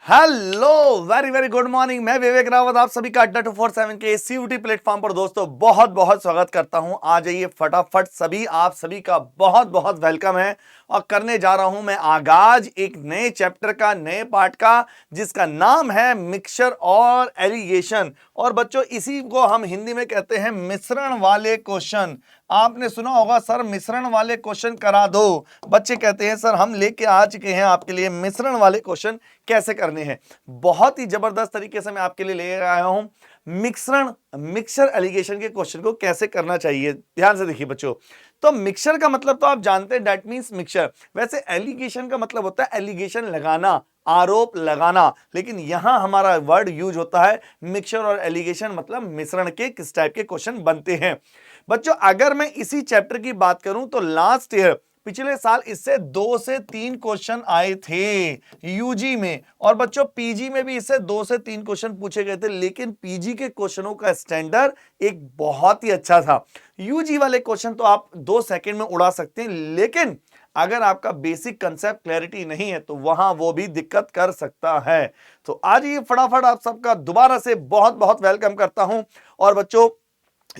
Hello, very very good morning. मैं विवेक रावत आप सभी का अड्डा 247 के सीयूटी प्लेटफॉर्म पर दोस्तों बहुत बहुत स्वागत करता हूं। आ जाइए फटाफट सभी, आप सभी का बहुत बहुत वेलकम है। और करने जा रहा हूं मैं आगाज एक नए चैप्टर का, नए पार्ट का, जिसका नाम है मिक्सचर और एलिगेशन। और बच्चों इसी को हम हिंदी में कहते हैं मिश्रण वाले क्वेश्चन। आपने सुना होगा सर मिश्रण वाले क्वेश्चन करा दो। बच्चे कहते हैं सर हम लेके आ चुके हैं आपके लिए मिश्रण वाले क्वेश्चन कैसे करने हैं। बहुत ही जबरदस्त तरीके से मैं आपके लिए ले आया हूं मिक्सर एलिगेशन के क्वेश्चन को कैसे करना चाहिए। ध्यान से देखिए बच्चों, तो मिक्सर का मतलब तो आप जानते हैं, दैट मींस मिक्सचर। वैसे एलिगेशन का मतलब होता है एलिगेशन लगाना, आरोप लगाना। लेकिन यहां हमारा वर्ड यूज होता है मिक्सचर और एलिगेशन, मतलब मिश्रण के किस टाइप के क्वेश्चन बनते हैं। बच्चों अगर मैं इसी चैप्टर की बात करूं तो लास्ट ईयर पिछले साल इससे 2 से 3 क्वेश्चन आए थे यूजी में, और बच्चों पीजी में भी इससे 2 से 3 क्वेश्चन पूछे गए थे। लेकिन पीजी के क्वेश्चनों का स्टैंडर्ड एक बहुत ही अच्छा था। यूजी वाले क्वेश्चन तो आप 2 सेकंड में उड़ा सकते हैं, लेकिन अगर आपका बेसिक कंसेप्ट क्लैरिटी नहीं है तो वहां वो भी दिक्कत कर सकता है। तो आज ये फटाफट आप सबका दोबारा से बहुत बहुत वेलकम करता हूं। और बच्चों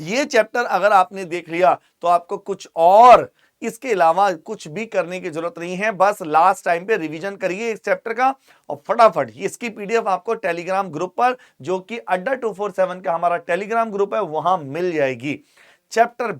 ये चैप्टर अगर आपने देख लिया तो आपको कुछ और इसके अलावा कुछ भी करने की जरूरत नहीं है। बस लास्ट टाइम पे रिवीजन करिए इस चैप्टर का, और फटाफट इसकी पीडीएफ आपको टेलीग्राम ग्रुप पर, जो कि अड्डा 247 का हमारा टेलीग्राम ग्रुप है, वहां मिल जाएगी। चैप्टर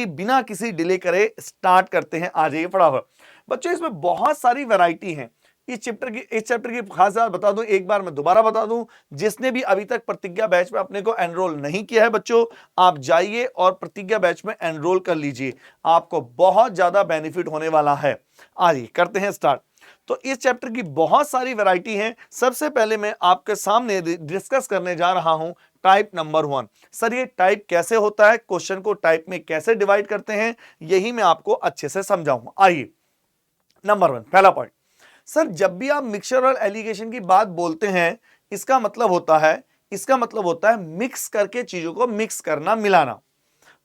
बिना किसी डिले करे स्टार्ट करते हैं। आ जाइए फटाफट बच्चों, इसमें बहुत सारी वैरायटी है। इस चैप्टर की खास बात बता दूं, एक बार मैं दोबारा बता दूं, जिसने भी अभी तक प्रतिज्ञा बैच में अपने को एनरोल नहीं किया है बच्चों, आप जाइए और प्रतिज्ञा बैच में एनरोल कर लीजिए। आपको बहुत ज्यादा बेनिफिट होने वाला है। आइए करते हैं स्टार्ट। तो इस चैप्टर की बहुत सारी वैरायटी है। सबसे पहले मैं आपके सामने डिस्कस करने जा रहा हूं टाइप नंबर 1। सर ये टाइप कैसे होता है, क्वेश्चन को टाइप में कैसे डिवाइड करते हैं, यही मैं आपको अच्छे से समझाऊंगा। आइए नंबर 1, पहला पॉइंट। सर जब भी आप मिक्सचर और एलिगेशन की बात बोलते हैं, इसका मतलब होता है मिक्स करके चीजों को मिक्स करना, मिलाना।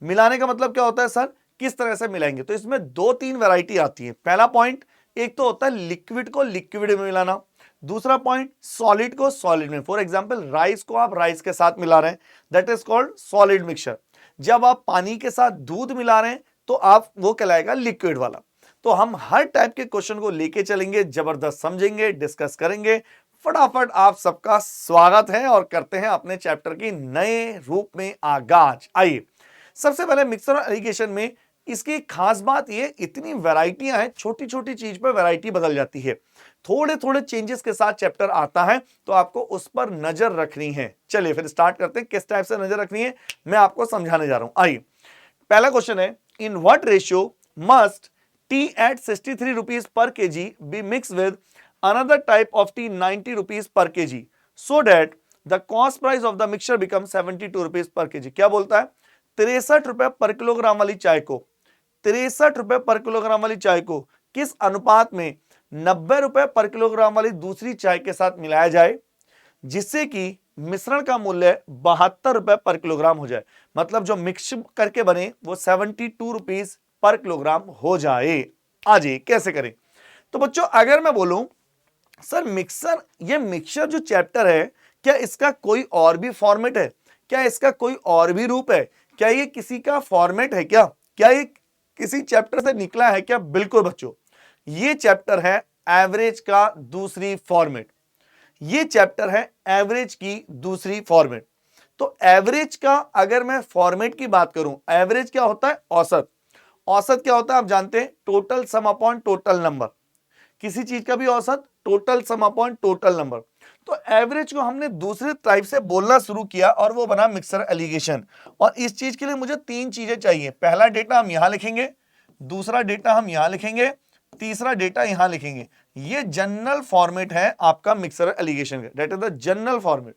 मिलाने का मतलब क्या होता है सर, किस तरह से मिलाएंगे। तो इसमें 2-3 वैरायटी आती है। पहला पॉइंट, एक तो होता है लिक्विड को लिक्विड में मिलाना। दूसरा पॉइंट, सॉलिड को सॉलिड में। फॉर एग्जांपल राइस को आप राइस के साथ मिला रहे हैं, that is called solid mixture. जब आप पानी के साथ दूध मिला रहे हैं तो आप वो कहलाएगा लिक्विड वाला। तो हम हर टाइप के क्वेश्चन को लेके चलेंगे, जबरदस्त समझेंगे, डिस्कस करेंगे। फटाफट आप सबका स्वागत है और करते हैं अपने चैप्टर की नए रूप में आगाज। आइए सबसे पहले मिक्सर और एलिगेशन में इसकी खास बात ये, इतनी वैरायटियां हैं, छोटी छोटी चीज पर वैरायटी बदल जाती है। थोड़े थोड़े चेंजेस के साथ चैप्टर आता है, तो आपको उस पर नजर रखनी है। चलिए फिर स्टार्ट करते हैं, किस टाइप से नजर रखनी है मैं आपको समझाने जा रहा हूं। आइए पहला क्वेश्चन है, in what ratio must tea at 63 rupees per kg be mixed with another type of tea 90 rupees per kg so that the cost price of the mixture becomes 72 rupees per kg। क्या बोलता है, 63 रुपए पर kilogram वाली चाय को, 63 रुपए पर किलोग्राम वाली चाय को किस अनुपात में 90 रुपए पर किलोग्राम वाली दूसरी चाय के साथ मिलाया जाए, जिससे कि मिश्रण का मूल्य 72 रुपए पर किलोग्राम हो जाए। मतलब जो मिक्स करके बने वो 72 रुपीज पर किलोग्राम हो जाए। आज कैसे करें। तो बच्चों अगर मैं बोलूं सर ये मिक्सचर जो चैप्टर है, क्या इसका कोई और भी फॉर्मेट है, क्या इसका कोई और भी रूप है, क्या ये किसी का फॉर्मेट है, क्या ये किसी चैप्टर से निकला है क्या। बिल्कुल बच्चों, ये चैप्टर है एवरेज का दूसरी फॉर्मेट। ये चैप्टर है एवरेज की दूसरी फॉर्मेट। तो एवरेज का अगर मैं फॉर्मेट की बात करूं, एवरेज क्या होता है, औसत। औसत क्या होता है आप जानते हैं, total sum upon total number. किसी चीज का भी औसत total sum upon total number. तो एवरेज को हमने दूसरे टाइप से बोलना शुरू किया और वो बना मिक्सर एलिगेशन। और इस चीज के लिए मुझे 3 चीजें चाहिए। पहला डेटा हम यहां लिखेंगे, दूसरा डेटा हम यहां लिखेंगे, तीसरा डेटा यहां लिखेंगे। ये जनरल फॉर्मेट है आपका मिक्सर एलिगेशन का, that is the general format.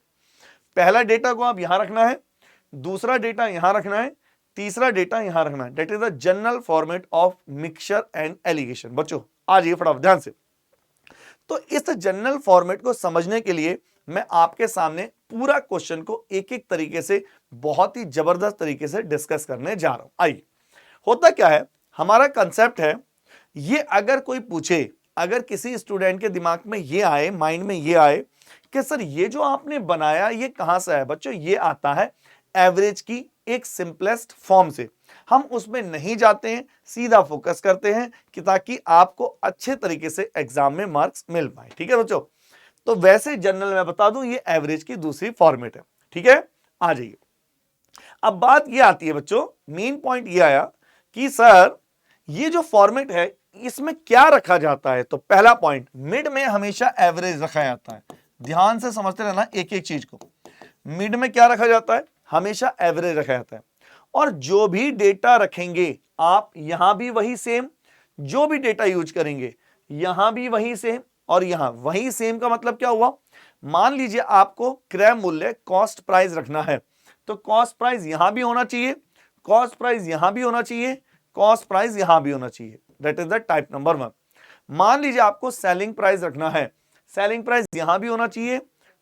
पहला डेटा को आप यहां रखना है, दूसरा डेटा यहां रखना है, तीसरा डेटा यहां रखना है। That is the general format of mixture and allegation. बच्चों आज ये फटाफट ध्यान से। तो इस जनरल फॉर्मेट को समझने के लिए मैं आपके सामने पूरा क्वेश्चन को एक एक तरीके से, बहुत ही जबरदस्त तरीके से डिस्कस करने जा रहा हूं। आइए होता क्या है, हमारा कंसेप्ट है ये, अगर कोई पूछे, अगर किसी स्टूडेंट के दिमाग में ये आए, माइंड में ये आए कि सर ये जो आपने बनाया ये कहां से है बच्चों, ये आता है एवरेज की एक सिंपलेस्ट फॉर्म से। हम उसमें नहीं जाते हैं, सीधा फोकस करते हैं कि ताकि आपको अच्छे तरीके से एग्जाम में मार्क्स मिल पाए। ठीक है बच्चों, तो वैसे जनरल मैं बता दूं ये एवरेज की दूसरी फॉर्मेट है। ठीक है, आ जाइए। अब बात ये आती है बच्चों, मेन पॉइंट ये आया कि सर ये जो फॉर्मेट है इसमें क्या रखा जाता है। तो पहला पॉइंट, मिड में हमेशा एवरेज रखा जाता है। ध्यान से समझते रहना एक एक चीज को। मिड में क्या रखा जाता है, हमेशा एवरेज रखा जाता है। और जो भी डेटा रखेंगे आप यहां भी वही सेम, जो भी डेटा यूज करेंगे यहां भी वही सेम और यहां वही सेम। का मतलब क्या हुआ, मान लीजिए आपको क्रय मूल्य कॉस्ट प्राइस रखना है, तो कॉस्ट प्राइस यहां भी होना चाहिए, कॉस्ट प्राइस यहां भी होना चाहिए, कॉस्ट प्राइस यहां भी होना चाहिए। That is the type number 1। मान लीजिए आपको सेलिंग प्राइस रखना है, सेलिंग प्राइस यहां भी होना चाहिए,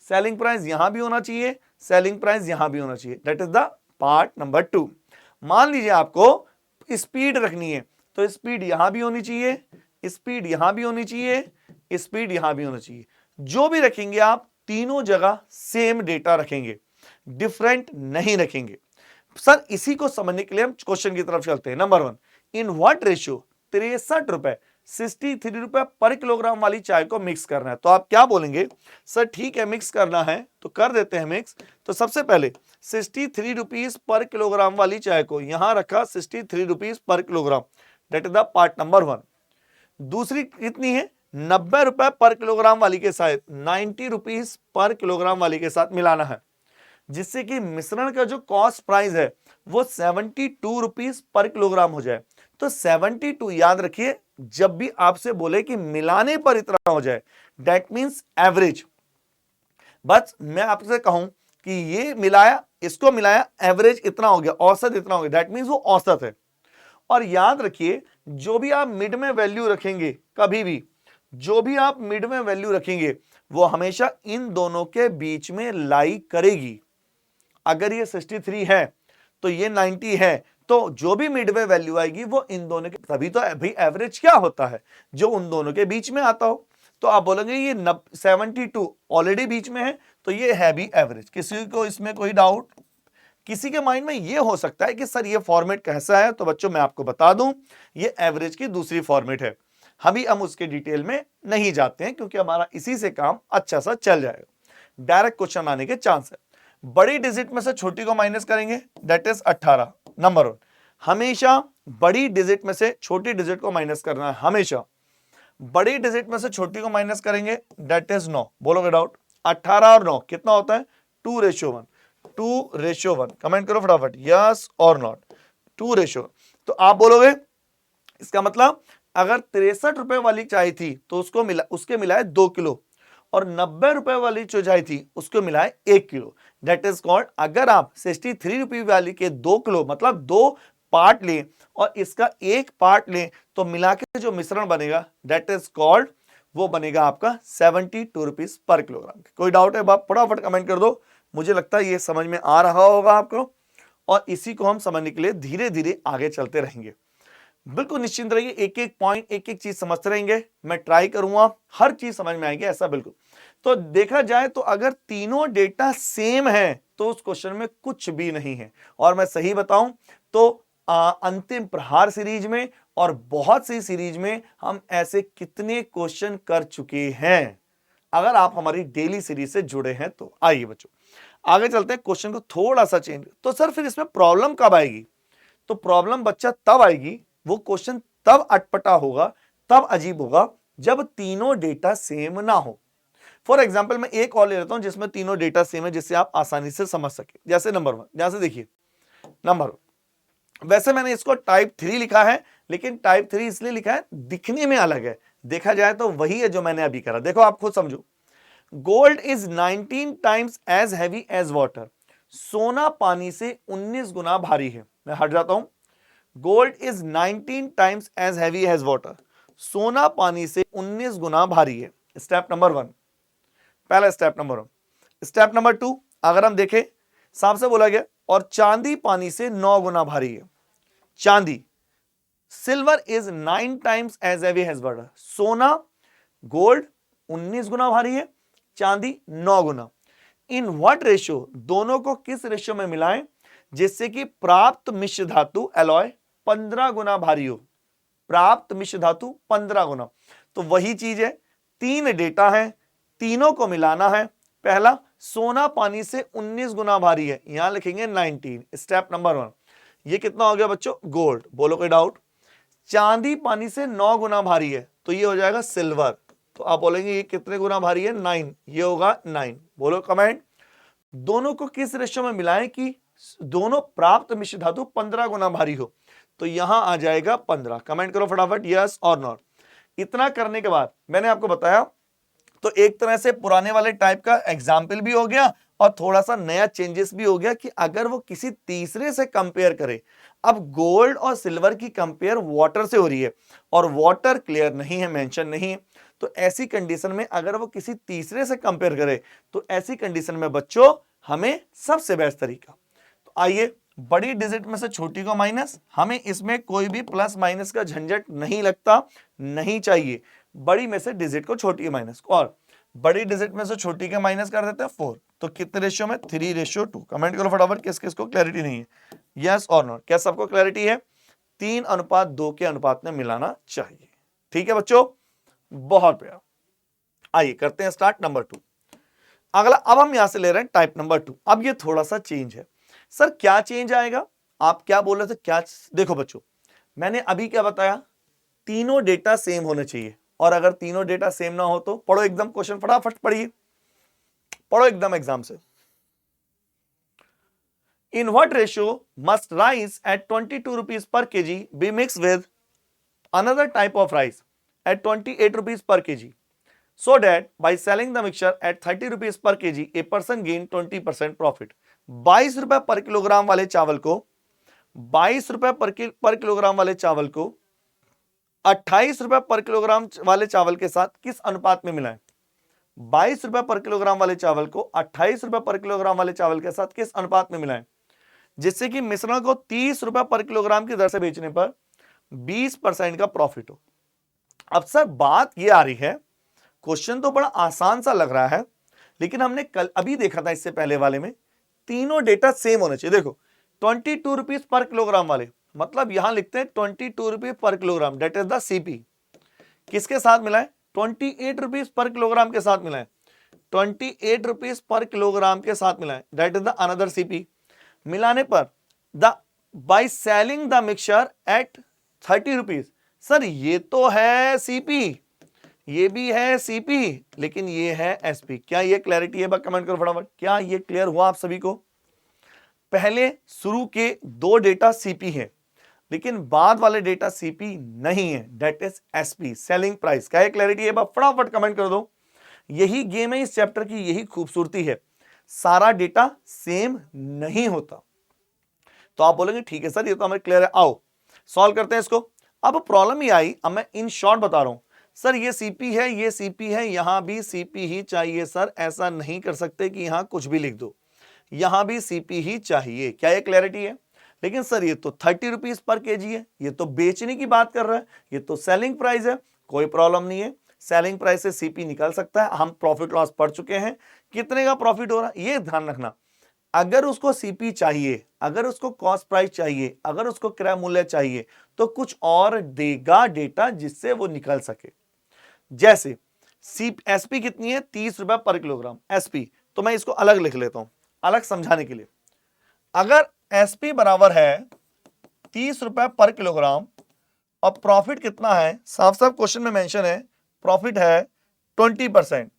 सेलिंग प्राइस यहां भी होना चाहिए, सेलिंग प्राइस यहां भी होना चाहिए। That is the part number 2। मान लीजिए आपको स्पीड रखनी है, तो स्पीड यहां भी होनी चाहिए, स्पीड यहां भी होनी चाहिए, स्पीड यहां भी होना चाहिए। जो भी रखेंगे आप तीनों जगह सेम डेटा रखेंगे, डिफरेंट नहीं रखेंगे। सर इसी को समझने के लिए हम क्वेश्चन की तरफ चलते हैं। नंबर 1, इन व्हाट रेशियो 63 रुपए 63 रुपए पर किलोग्राम वाली चाय को मिक्स करना है। तो आप क्या बोलेंगे, सर ठीक है मिक्स करना है तो कर देते हैं मिक्स। तो सबसे पहले 63 रुपीज पर किलोग्राम वाली चाय को यहां रखा 63 rupees per kilogram, that is the part number 1। दूसरी कितनी है, 90 रुपए पर किलोग्राम वाली के साथ 90 रुपीज पर किलोग्राम वाली के साथ मिलाना है, जिससे कि मिश्रण का जो कॉस्ट प्राइस है वो 72 रुपीज पर किलोग्राम हो जाए। तो 72 याद रखिए, जब भी आपसे बोले कि मिलाने पर इतना हो जाए दैट मींस एवरेज। बस मैं आपसे कहूं कि ये मिलाया, इसको मिलाया, एवरेज इतना हो गया, औसत इतना हो गया, दैट मींस वो औसत है। और याद रखिए जो भी आप मिड में वैल्यू रखेंगे, कभी भी जो भी आप मिड में वैल्यू रखेंगे वो हमेशा इन दोनों के बीच में लाई करेगी। अगर ये 63 है तो ये 90 है, तो जो भी मिडवे वैल्यू आएगी वो इन दोनों के, तभी तो भाई एवरेज क्या होता है, जो उन दोनों के बीच में आता हो। तो आप बोलेंगे ये 72 ऑलरेडी बीच में है तो ये है भी एवरेज। किसी को इसमें कोई डाउट, किसी के माइंड में ये हो सकता है कि सर ये फॉर्मेट कैसा है, तो बच्चों मैं आपको बता दूं ये एवरेज की दूसरी फॉर्मेट है। हम उसके डिटेल में नहीं जाते हैं क्योंकि हमारा इसी से काम अच्छा सा चल जाएगा। डायरेक्ट क्वेश्चन आने के चांस है। बड़ी डिजिट में से छोटी को माइनस करेंगे, दैट इज 18। नंबर 1, हमेशा बड़ी डिजिट में से छोटी डिजिट को माइनस करना है, हमेशा बड़ी डिजिट में से छोटी को माइनस करेंगे, दैट इज 9। बोलोगे डाउट, 18 और 9 कितना होता है, 2:1, 2:1। कमेंट करो फटाफट, यस और नॉट, 2:1। तो आप बोलोगे इसका मतलब अगर 63 रुपए वाली चाय थी तो उसके मिलाए 2 किलो, और 90 रुपए वाली जो चाय थी उसको मिलाए 1 किलो। दैट इज कॉल्ड, अगर आप 63 रुपए वाली के 2 किलो मतलब 2 पार्ट लें और इसका 1 पार्ट लें तो मिला के जो मिश्रण बनेगा दैट इज कॉल्ड, वो बनेगा आपका 72 रुपीज पर किलोग्राम। कोई डाउट है बाप, फटाफट कमेंट कर दो। मुझे लगता है ये समझ में आ रहा होगा आपको, और इसी को हम समझने के लिए धीरे धीरे आगे चलते रहेंगे। बिल्कुल निश्चिंत रहिए, एक एक पॉइंट एक एक चीज समझते रहेंगे। मैं ट्राई करूंगा हर चीज समझ में आएगी, ऐसा बिल्कुल। तो देखा जाए तो अगर तीनों डेटा सेम है तो उस क्वेश्चन में कुछ भी नहीं है। और मैं सही बताऊं तो अंतिम प्रहार सीरीज में और बहुत सी सीरीज में हम ऐसे कितने क्वेश्चन कर चुके हैं, अगर आप हमारी डेली सीरीज से जुड़े हैं तो। आइए बच्चों आगे चलते हैं, क्वेश्चन को थोड़ा सा चेंज। तो सर फिर इसमें प्रॉब्लम कब आएगी, तो प्रॉब्लम बच्चा तब आएगी, वो क्वेश्चन तब अटपटा होगा, तब अजीब होगा जब तीनों डेटा सेम ना हो। फॉर एग्जाम्पल मैं एक और ले लेता हूं जिसमें तीनों डेटा सेम है, जिससे आप आसानी से समझ सके। जैसे नंबर 1, जैसे देखिए नंबर 1, वैसे मैंने इसको टाइप 3 लिखा है, लेकिन टाइप 3 इसलिए लिखा है दिखने में अलग है, देखा जाए तो वही है जो मैंने अभी करा। देखो आप खुद समझो, gold is 19 times as heavy as water. सोना पानी से 19 गुना भारी है। मैं हट जाता हूं, gold is 19 times as heavy as water. सोना पानी से 19 गुना भारी है। स्टेप नंबर 1, पहला स्टेप नंबर 1। स्टेप नंबर 2, अगर हम देखें साफ से बोला गया, और चांदी पानी से 9 गुना भारी है। चांदी, silver is 9 times as heavy as water. सोना, गोल्ड 19 गुना भारी है, चांदी 9 गुना। इन व्हाट रेशियो, दोनों को किस रेशियो में मिलाएं जिससे कि प्राप्त मिश्र धातु एलॉय 15 गुना भारी हो। प्राप्त मिश्र धातु 15 गुना। तो वही चीज है, 3 डेटा है, तीनों को मिलाना है। पहला, सोना पानी से 19 गुना भारी है, यहां लिखेंगे 19, स्टेप नंबर 1। ये कितना हो गया बच्चों? गोल्ड। बोलो कोई डाउट? चांदी पानी से 9 गुना भारी है, तो ये हो जाएगा सिल्वर। तो आप बोलेंगे ये कितने गुना भारी है? 9। ये होगा 9। बोलो कमेंट। दोनों को किस रेशियो में मिलाएं कि दोनों प्राप्त मिश्र धातु 15 गुना भारी हो? तो यहां आ जाएगा 15। कमेंट करो फटाफट, यस और नॉट। इतना करने के बाद मैंने आपको बताया, तो एक तरह से पुराने वाले टाइप का एग्जाम्पल भी हो गया और थोड़ा सा नया चेंजेस भी हो गया कि अगर वो किसी तीसरे से कंपेयर करे। अब गोल्ड और सिल्वर की कंपेयर वाटर से हो रही है और वाटर क्लियर नहीं है, मेंशन नहीं है। तो ऐसी कंडीशन में अगर वो किसी तीसरे से कंपेयर करे, तो ऐसी कंडीशन में बच्चों हमें सबसे बेस्ट तरीका, तो आइए, बड़ी डिजिट में से छोटी को माइनस, हमें इसमें कोई भी प्लस माइनस का झंझट नहीं लगता, नहीं चाहिए। बड़ी में से डिजिट को छोटी माइनस, और बड़ी डिजिट में से छोटी के माइनस कर देते हैं 4। तो कितने रेशियो में? 3:2। कमेंट करो फटाफट किस किस को क्लैरिटी नहीं है, यस और नॉट। क्या सबको क्लैरिटी है? 3:2 के अनुपात में मिलाना चाहिए। ठीक है बच्चों, बहुत प्यार। आइए करते हैं स्टार्ट नंबर 2। अगला, अब हम यहां से ले रहे हैं टाइप नंबर 2। अब ये थोड़ा सा चेंज है। सर क्या चेंज आएगा? आप क्या बोल रहे थे? क्या? देखो बच्चों, मैंने अभी क्या बताया, तीनों डेटा सेम होने चाहिए, और अगर तीनों डेटा सेम ना हो तो पढ़ो एकदम क्वेश्चन, फटाफट पढ़िए, पढ़ो एकदम एग्जाम से। In what ratio must rice at 22 rupees per kg be mix with another type of rice at 28 rupees per kg, so that by selling the mixture at 30 rupees per kg a person gain 20% profit। 22 रुपए पर kilogram वाले चावल को 22 रुपए पर kilogram वाले चावल को 28 रुपए पर किलोग्राम वाले चावल के साथ किस अनुपात में मिलाएं? 22 रुपए पर किलोग्राम वाले चावल को 28 रुपए पर किलोग्राम वाले चावल के साथ किस अनुपात में मिलाएं जिससे कि मिश्रण को 30 रुपए पर किलोग्राम की दर से बेचने पर 20% का प्रॉफिट हो। अब सर बात यह आ रही है, क्वेश्चन तो बड़ा आसान सा लग रहा है, लेकिन हमने कल अभी देखा था इससे पहले वाले में, तीनों डेटा सेम होने चाहिए। देखो 22 रुपीज पर किलोग्राम वाले, मतलब यहां लिखते हैं 22 rupees per kilogram, that is the CP. किसके साथ मिलाएं? 28 रुपीज पर किलोग्राम के साथ मिलाएं, 28 रुपीज पर किलोग्राम के साथ मिलाएं, that is the another CP. मिलाने पर the by selling the mixture at 30 rupees. Sir ये तो है सीपी, ये भी है सीपी, लेकिन ये है एसपी। क्या ये क्लैरिटी है? कमेंट करो फटाफट, क्या ये क्लियर हुआ आप सभी को? पहले शुरू के 2 डेटा सीपी है, लेकिन बाद वाले डेटा सीपी नहीं है, that is SP, selling price. क्या ये क्लैरिटी है? फटाफट कमेंट कर दो। यही गेम है इस चैप्टर की, यही खूबसूरती है, सारा डेटा सेम नहीं होता। तो आप बोलेंगे ठीक है सर ये तो हमें क्लियर है, आओ सॉल्व करते हैं इसको। अब प्रॉब्लम ये आई, अब मैं इन शॉर्ट बता रहा हूं, सर ये सीपी है, ये सीपी है, यहां भी सीपी ही चाहिए। सर ऐसा नहीं कर सकते कि यहां कुछ भी लिख दो, यहां भी सीपी ही चाहिए। क्या ये क्लैरिटी है? लेकिन सर ये तो 30 रुपीज पर केजी है, ये तो बेचने की बात कर रहा है, ये तो सेलिंग प्राइस है। कोई प्रॉब्लम नहीं है, सेलिंग प्राइस से सीपी निकल सकता है। हम प्रॉफिट लॉस पढ़ चुके हैं, कितने का प्रॉफिट हो रहा है ये ध्यान रखना। अगर उसको सीपी चाहिए, अगर उसको कॉस्ट प्राइस चाहिए, अगर उसको क्रय मूल्य चाहिए, तो कुछ और देगा डेटा जिससे वो निकल सके। जैसे एसपी कितनी है? 30 रुपए पर किलोग्राम एसपी। तो मैं इसको अलग लिख लेता हूं, अलग समझाने के लिए। अगर एसपी बराबर है 30 रुपए पर किलोग्राम और प्रॉफिट कितना है, साफ साफ क्वेश्चन में मेंशन है, प्रॉफिट है 20%,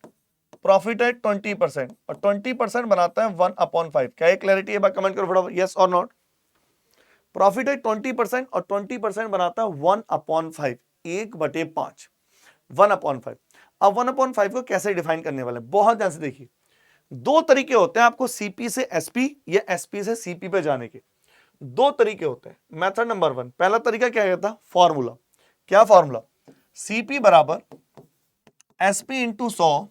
प्रॉफिट है 20%, और 20% बनाता है 1/5। क्या ये क्लैरिटी है? कमेंट करो फटाफट, यस और नॉट। प्रॉफिट है 20% और 20% बनाता है 1/5, 1/5, 1/5। अब 1/5 को कैसे डिफाइन करने वाले, बहुत ध्यान से देखिए। 2 तरीके होते हैं आपको सीपी से एसपी या एसपी से सीपी पे जाने के, 2 तरीके होते हैं। मेथड नंबर 1, पहला तरीका क्या कहता? फॉर्मूला। क्या फॉर्मूला? सीपी बराबर SP into 100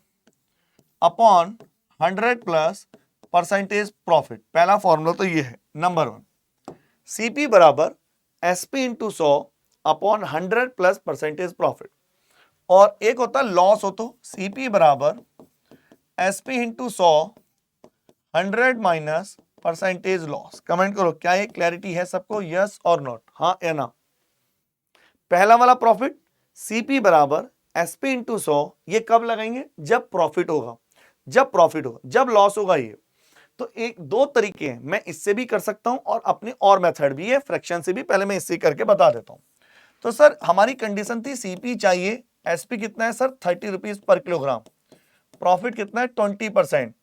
upon 100 plus percentage profit. पहला फॉर्मूला तो ये है, नंबर 1। सीपी बराबर SP into 100 upon 100 plus percentage profit. और एक होता है लॉस हो, तो सीपी बराबर SP into 100 100 minus percentage loss. Comment करो क्या ये क्लैरिटी है सबको, यस और नॉट, हाँ या ना। पहला वाला प्रॉफिट सीपी बराबर एसपी इंटू 100, ये कब लगाएंगे, जब प्रॉफिट होगा, जब प्रॉफिट होगा, जब लॉस होगा ये। तो एक दो तरीके हैं, मैं इससे भी कर सकता हूं और अपनी और मेथड भी है फ्रैक्शन से भी, पहले मैं इससे करके बता देता हूं। तो सर हमारी कंडीशन थी सीपी चाहिए, एसपी कितना है sir 30 rupees per kilogram, profit कितना है 20%,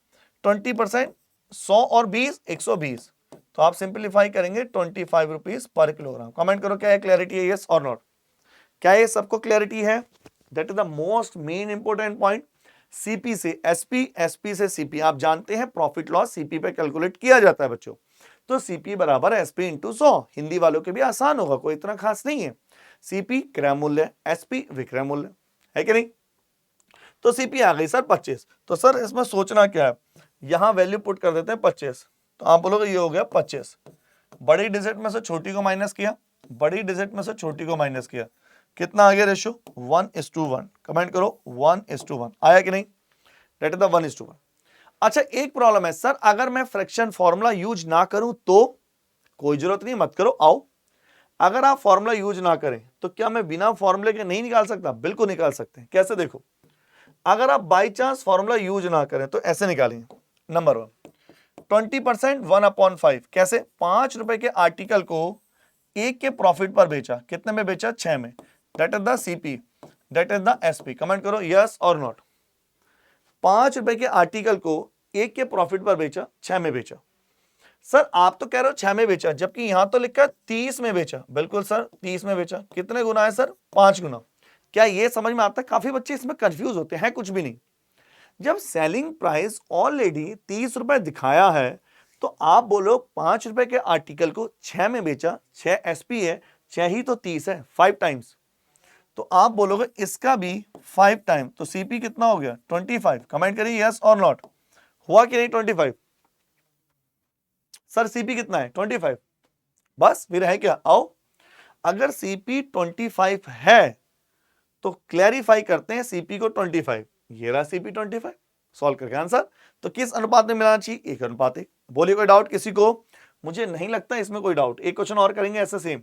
20% 100 और 20 120, तो आप सिंपलीफाई करेंगे 25 रुपीज पर किलोग्राम। कमेंट करो क्या है क्लैरिटी है, यस और नॉट। क्या ये सबको क्लैरिटी है? That is the most main important point. CP से एसपी, एसपी से सीपी, आप जानते हैं प्रॉफिट लॉस सीपी पे कैलकुलेट किया जाता है बच्चों। तो सीपी बराबर एसपी इंटू 100, हिंदी वालों के भी आसान होगा, कोई इतना खास नहीं है। सीपी क्रय मूल्य, एसपी विक्रय मूल्य, है कि नहीं। तो सीपी आ गई सर 25, तो सर इसमें सोचना क्या है, यहां वैल्यू पुट कर देते हैं 25, तो आप बोलोगे ये हो गया 25, बड़ी डिजिट में से छोटी को माइनस किया, बड़ी डिजिट में से छोटी को माइनस किया, कितना आ गया रेशियो 1:1। कमेंट करो 1:1 आया कि नहीं, दैट इज द 1:1। अच्छा एक प्रॉब्लम है सर, अगर मैं फ्रैक्शन फॉर्मूला यूज ना करूं तो, कोई जरूरत नहीं मत करो, आओ। अगर आप फॉर्मूला यूज ना करें तो क्या मैं बिना फॉर्मूले के नहीं निकाल सकता? बिल्कुल निकाल सकते हैं। कैसे देखो, अगर आप बाई चांस फॉर्मूला यूज ना करें तो ऐसे निकालेंगे। नंबर 1 20% 1/5, कैसे 5 रुपए के आर्टिकल को एक के प्रॉफिट पर बेचा, कितने में बेचा 6 में, that is the CP, that is the SP. Comment करो यस और नॉट। 5 रुपए के आर्टिकल को एक के प्रॉफिट पर बेचा, 6 में बेचा। सर आप तो कह रहे हो 6 में बेचा, जबकि यहां तो लिखा 30 में बेचा। बिल्कुल सर 30 में बेचा, कितने गुना है सर 5 गुना। क्या ये समझ में आता है? काफी बच्चे इसमें कंफ्यूज होते हैं, कुछ भी नहीं। जब सेलिंग प्राइस ऑलरेडी 30 रुपए दिखाया है तो आप बोलो 5 रुपए के आर्टिकल को 6 में बेचा, 6 एसपी है, 6 ही तो 30 है, 5 टाइम्स, तो आप बोलोगे इसका भी 5 टाइम, तो सीपी कितना हो गया 25। कमेंट करिए यस और नॉट, हुआ कि नहीं 25? सर सीपी कितना है 25, बस फिर है क्या, आओ। अगर सीपी 25 है तो क्लैरिफाई करते हैं सीपी को 25, ये रहा सीपी 25, सॉल्व करके आंसर। तो किस अनुपात में मिलाना चाहिए, 1:1। बोलिए कोई डाउट किसी को? मुझे नहीं लगता इसमें कोई डाउट। एक क्वेश्चन और करेंगे ऐसे सेम,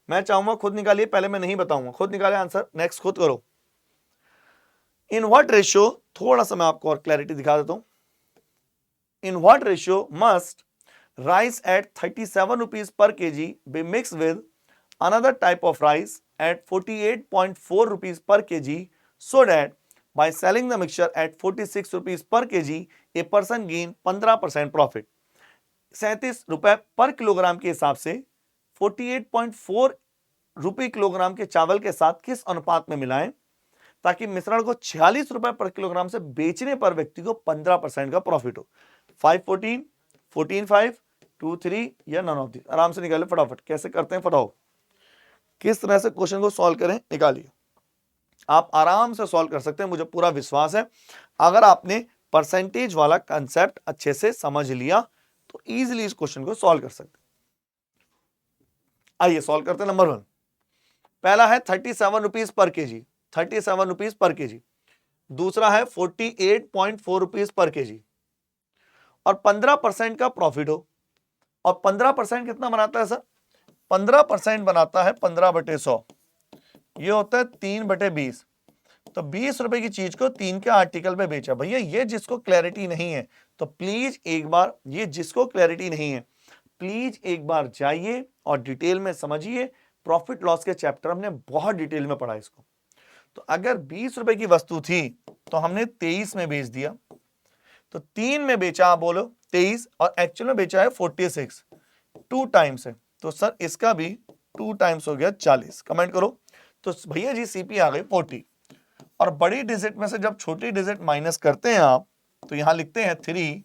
मैं चाहूंगा खुद निकालिए, पहले मैं नहीं बताऊंगा, खुद निकाले आंसर, नेक्स्ट खुद करो। इन व्हाट रेशियो, थोड़ा सा मैं आपको और क्लैरिटी दिखा देता हूं। In what ratio must rice at 37 rupees per kg be mix with another type of rice at 48.4 rupees per kg, so that by selling the mixture at 46 rupees per kg, a person gain 15% profit। 37 रुपए पर kilogram के हिसाब से 48.4 रुपए kilogram के चावल के साथ किस अनुपात में मिलाएं ताकि मिश्रण को 46 रुपए पर किलोग्राम से बेचने पर व्यक्ति को 15% का प्रॉफिट हो। 514, 14.5, 2.3 या नन ऑफ दिस। आराम से निकाले फटाफट, कैसे करते हैं फटाफट, किस तरह से क्वेश्चन को सॉल्व करें निकालिए। आप आराम से सॉल्व कर सकते हैं, मुझे पूरा विश्वास है। अगर आपने परसेंटेज वाला कंसेप्ट अच्छे से समझ लिया तो इजीली इस क्वेश्चन को सॉल्व कर सकते हैं। आइए सॉल्व करते हैं। नंबर 1 पहला है 37 rupees per KG, 37 rupees per KG. दूसरा है 48.4 रुपीज पर केजी और 15% का प्रॉफिट हो। और 15% कितना बनाता है सर? 15% बनाता है 15/100, ये होता है 3/20। तो 20 रुपए की चीज को 3 के आर्टिकल पे बेचा। भैया ये जिसको क्लैरिटी नहीं है तो प्लीज एक बार, ये जिसको क्लैरिटी नहीं है प्लीज एक बार जाइए और डिटेल में समझिए। प्रॉफिट लॉस के चैप्टर हमने बहुत डिटेल में पढ़ा इसको। तो अगर 20 रुपए की वस्तु थी तो हमने 23 में बेच दिया, तो 3 में बेचा, आप बोलो 23, और एक्चुअल में बेचा है 46, 2 टाइम्स है, तो सर इसका भी 2 टाइम्स हो गया 40। कमेंट करो। तो भैया जी सीपी आ गई 40, और बड़ी डिजिट में से जब छोटी डिजिट माइनस करते हैं आप तो यहां लिखते हैं 3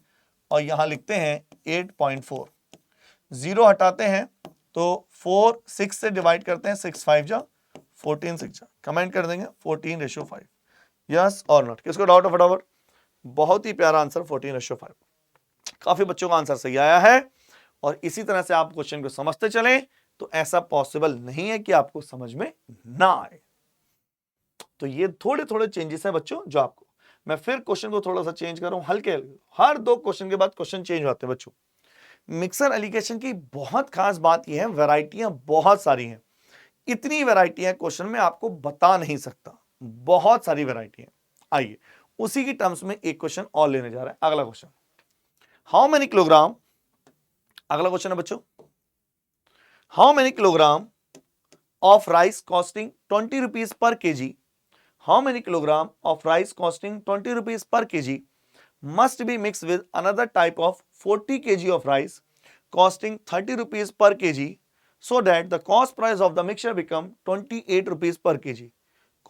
और यहां लिखते हैं 8.4, 0 हटाते हैं तो 4 6 से डिवाइड करते हैं, 6 5 जा 14 6 जा, कमेंट कर देंगे 14:5। यस और नॉट, किसको डाउट है फटाफट? बहुत ही प्यारा आंसर 14:5। काफी बच्चों का आंसर सही आया है। और इसी तरह से आप क्वेश्चन को समझते चलें तो ऐसा पॉसिबल नहीं है कि आपको समझ में ना आए। तो ये थोड़े थोड़े चेंजेस हैं बच्चों जो आपको, मैं फिर क्वेश्चन को थोड़ा सा चेंज कर रहा हूं, हल्के हर 2 क्वेश्चन के बाद क्वेश्चन चेंज होते हैं बच्चों। मिक्सर एलिगेशन की बहुत खास बात यह है, वैरायटियां बहुत सारी हैं, इतनी वैरायटियां क्वेश्चन में आपको बता नहीं सकता, बहुत सारी वैरायटियां। आइए उसी की टर्म्स में एक क्वेश्चन और लेने जा रहा है। अगला क्वेश्चन, हाउ मेनी किलोग्राम, अगला क्वेश्चन है बच्चों, how many kilogram of rice costing 20 rupees per KG, how many kilogram of rice costing 20 rupees per KG must be mixed with another type of 40 kg of rice costing 30 rupees per kg so that the cost price of the mixture become 28 rupees per kg.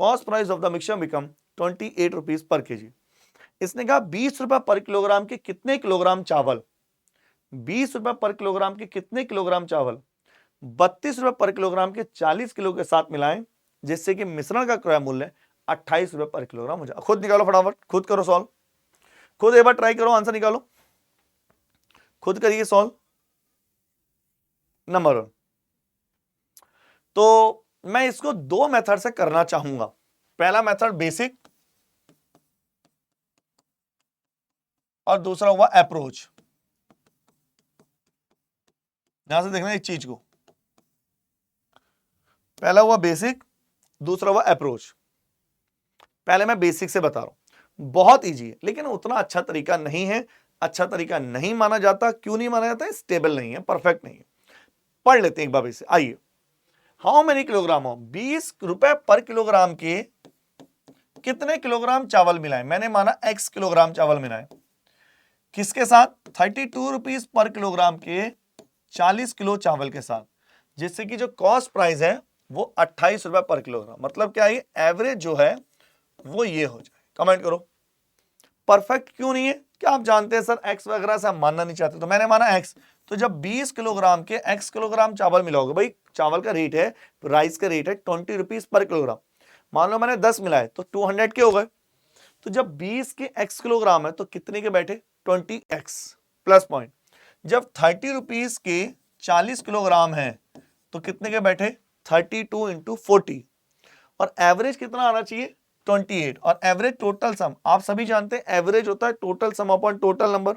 Cost price of the mixture become 28 rupees per kg. इसने कहा 20 रुपए पर kilogram के कितने kilogram चावल, 20 रुपए पर kilogram के कितने किलोग्राम चावल 32 रुपए पर किलोग्राम के 40 किलो के साथ मिलाएं जिससे कि मिश्रण का क्रय मूल्य 28 रुपए पर किलोग्राम हो जाए। खुद निकालो फटाफट, खुद करो सॉल्व, खुद एक बार ट्राई करो, आंसर निकालो, खुद करिए सॉल्व। नंबर 1, तो मैं इसको 2 मेथड से करना चाहूंगा। पहला मेथड बेसिक और दूसरा हुआ अप्रोच। यहां से देखना इस चीज को, पहला हुआ बेसिक, दूसरा हुआ अप्रोच। पहले मैं बेसिक से बता रहा हूं, बहुत इजी है लेकिन उतना अच्छा तरीका नहीं है, अच्छा तरीका नहीं माना जाता। क्यों नहीं माना जाता? स्टेबल नहीं है, परफेक्ट नहीं है। पढ़ लेते हैं एक बार इसे। आइए, हाउ मेनी किलोग्राम हो 20 रुपए पर किलोग्राम के कितने किलोग्राम चावल मिलाए, मैंने माना x किलोग्राम चावल मिलाए, किसके साथ? 32 रुपीज पर किलोग्राम के 40 किलो चावल के साथ, जिससे कि जो कॉस्ट प्राइस है वो 28 रुपए पर किलोग्राम। मतलब क्या है, एवरेज जो है वो ये हो जाए। कमेंट करो, परफेक्ट क्यों नहीं है? क्या आप जानते हैं सर एक्स वगैरह से हम मानना नहीं चाहते, तो मैंने माना एक्स। तो जब 20 किलोग्राम के एक्स किलोग्राम चावल मिलाओगे, भाई चावल का रेट है, राइस का रेट है 20 रुपीज पर किलोग्राम, मान लो मैंने 10 मिलाए तो 200 के हो गए। तो जब 20 के एक्स किलोग्राम है तो कितने के बैठे? 20x plus point. जब 30 रुपीज के 40 किलोग्राम है तो कितने के बैठे? 32 इंटू 40। और एवरेज कितना आना चाहिए? 28। और एवरेज टोटल सम, आप सभी जानते हैं एवरेज होता है total sum upon total number.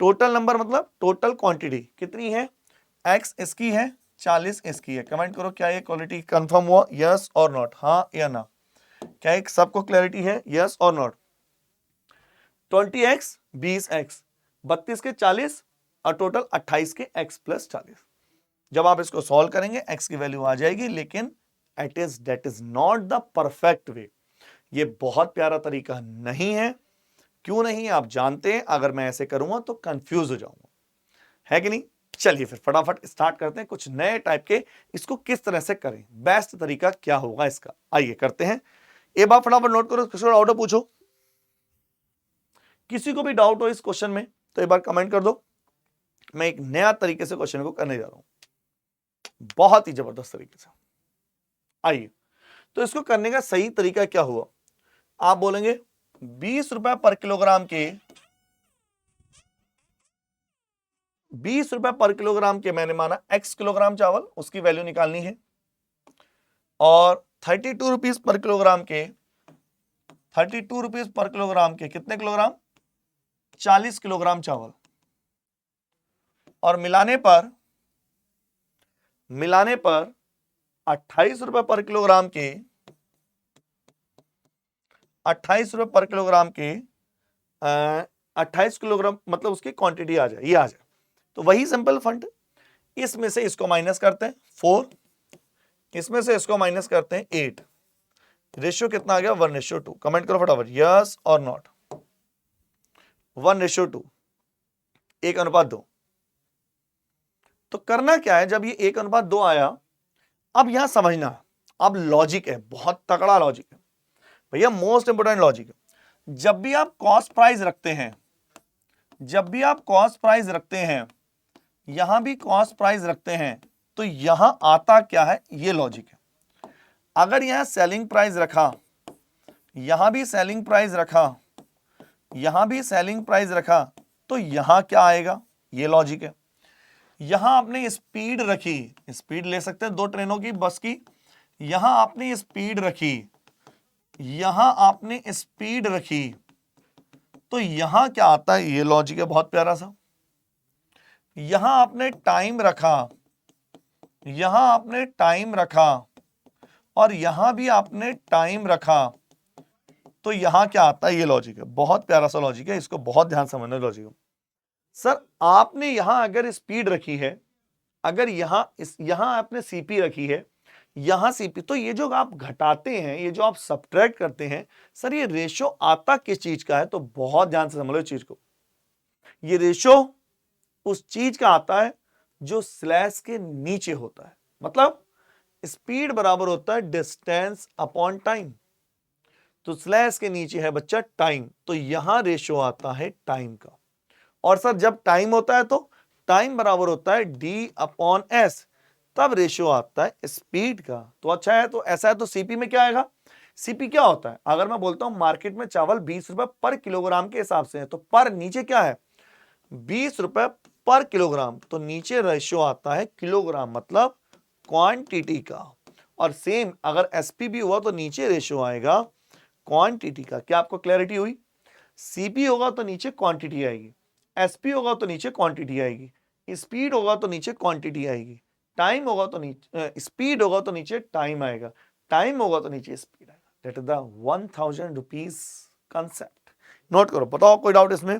Total number मतलब टोटल क्वांटिटी कितनी है? x इसकी है, 40 इसकी है। कमेंट करो, क्या ये क्वालिटी कंफर्म हुआ? यस और नॉट, हाँ या ना? क्या एक सबको क्लैरिटी है? यस और नॉट? 20x 20x 32 के 40 और टोटल 28 के x प्लस 40। जब आप इसको सॉल्व करेंगे x की वैल्यू आ जाएगी, लेकिन that is not the perfect way. ये बहुत प्यारा तरीका नहीं है। क्यों नहीं? आप जानते हैं, अगर मैं ऐसे करूंगा तो कंफ्यूज हो जाऊंगा, है कि नहीं? चलिए फिर फटाफट स्टार्ट करते हैं कुछ नए टाइप के। इसको किस तरह से करें, बेस्ट तरीका क्या होगा इसका, आइए करते हैं। एक बार फटाफट नोट करो, किसी को डाउट हो पूछो, किसी को भी डाउट हो इस क्वेश्चन में तो एक बार कमेंट कर दो। मैं एक नया तरीके से क्वेश्चन को करने जा रहा हूं, बहुत ही जबरदस्त तरीके से। आइए, तो इसको करने का सही तरीका क्या हुआ? आप बोलेंगे 20 रुपए पर किलोग्राम के, 20 रुपए पर किलोग्राम के मैंने माना x किलोग्राम चावल, उसकी वैल्यू निकालनी है। और 32 रुपीज पर किलोग्राम के, 32 रुपीज पर किलोग्राम के कितने किलोग्राम? 40 किलोग्राम चावल। और मिलाने पर 28 रुपए पर किलोग्राम के, 28 रुपए पर किलोग्राम के 28 किलोग्राम, मतलब उसकी क्वांटिटी आ जाए, ये आ जाए। तो वही सिंपल फंड, इसमें से इसको माइनस करते हैं 4, इसमें से इसको माइनस करते हैं 8। रेशियो कितना आ गया? 1:2। कमेंट करो फटाफट, यस और नॉट? 1:2, 1:2। तो करना क्या है, जब ये 1:2 आया, अब यहां समझना, अब लॉजिक है, बहुत तगड़ा लॉजिक है भैया, मोस्ट इंपोर्टेंट लॉजिक है। जब भी आप कॉस्ट प्राइस रखते हैं, जब भी आप कॉस्ट प्राइस रखते हैं, यहां भी कॉस्ट प्राइस रखते हैं, तो यहां आता क्या है? ये लॉजिक है। अगर यहां सेलिंग प्राइस रखा, यहां भी सेलिंग प्राइस रखा, यहां भी सेलिंग प्राइस रखा, तो यहां क्या आएगा? ये लॉजिक है। यहां आपने स्पीड रखी, स्पीड ले सकते हैं 2 ट्रेनों की, बस की, यहां आपने स्पीड रखी, यहां आपने स्पीड रखी, तो यहां क्या आता है, ये लॉजिक है बहुत प्यारा सा। यहां आपने टाइम रखा, यहां आपने टाइम रखा और यहां भी आपने टाइम रखा, तो यहां क्या आता है, ये लॉजिक है, बहुत प्यारा सा लॉजिक है, इसको बहुत ध्यान से समझना लॉजिक। सर आपने यहां अगर स्पीड रखी है, अगर यहां आपने सीपी रखी है, यहां सीपी, तो ये जो आप घटाते हैं, ये जो आप सब्ट्रैक्ट करते हैं, सर ये रेशो आता किस चीज का है, तो बहुत ध्यान से समझ लो इस चीज को। ये रेशो उस चीज का आता है जो स्लैश के नीचे होता है, मतलब स्पीड बराबर होता है डिस्टेंस अपॉन टाइम, तो स्लैश के नीचे है बच्चा टाइम, तो यहां रेशो आता है टाइम का। और सर जब टाइम होता है तो टाइम बराबर होता है डी अपॉन एस, तब रेशियो आता है स्पीड का। तो अच्छा है, तो ऐसा है, तो सीपी में क्या आएगा, सीपी क्या होता है, अगर मैं बोलता हूं मार्केट में चावल 20 रुपए पर किलोग्राम के हिसाब से है, तो पर नीचे क्या है 20 रुपए पर किलोग्राम, तो नीचे रेशियो आता है किलोग्राम, मतलब क्वांटिटी का। और सेम अगर एसपी भी हुआ तो नीचे रेशियो आएगा क्वांटिटी का। क्या आपको क्लैरिटी हुई, सीपी होगा तो नीचे क्वांटिटी आएगी, एसपी होगा तो नीचे क्वांटिटी आएगी, स्पीड होगा तो नीचे क्वांटिटी आएगी, टाइम होगा तो नीचे स्पीड होगा तो नीचे टाइम आएगा, टाइम होगा तो नीचे स्पीड आएगा। That is the 1000 rupees concept. Note करो, बताओ कोई डाउट इसमें,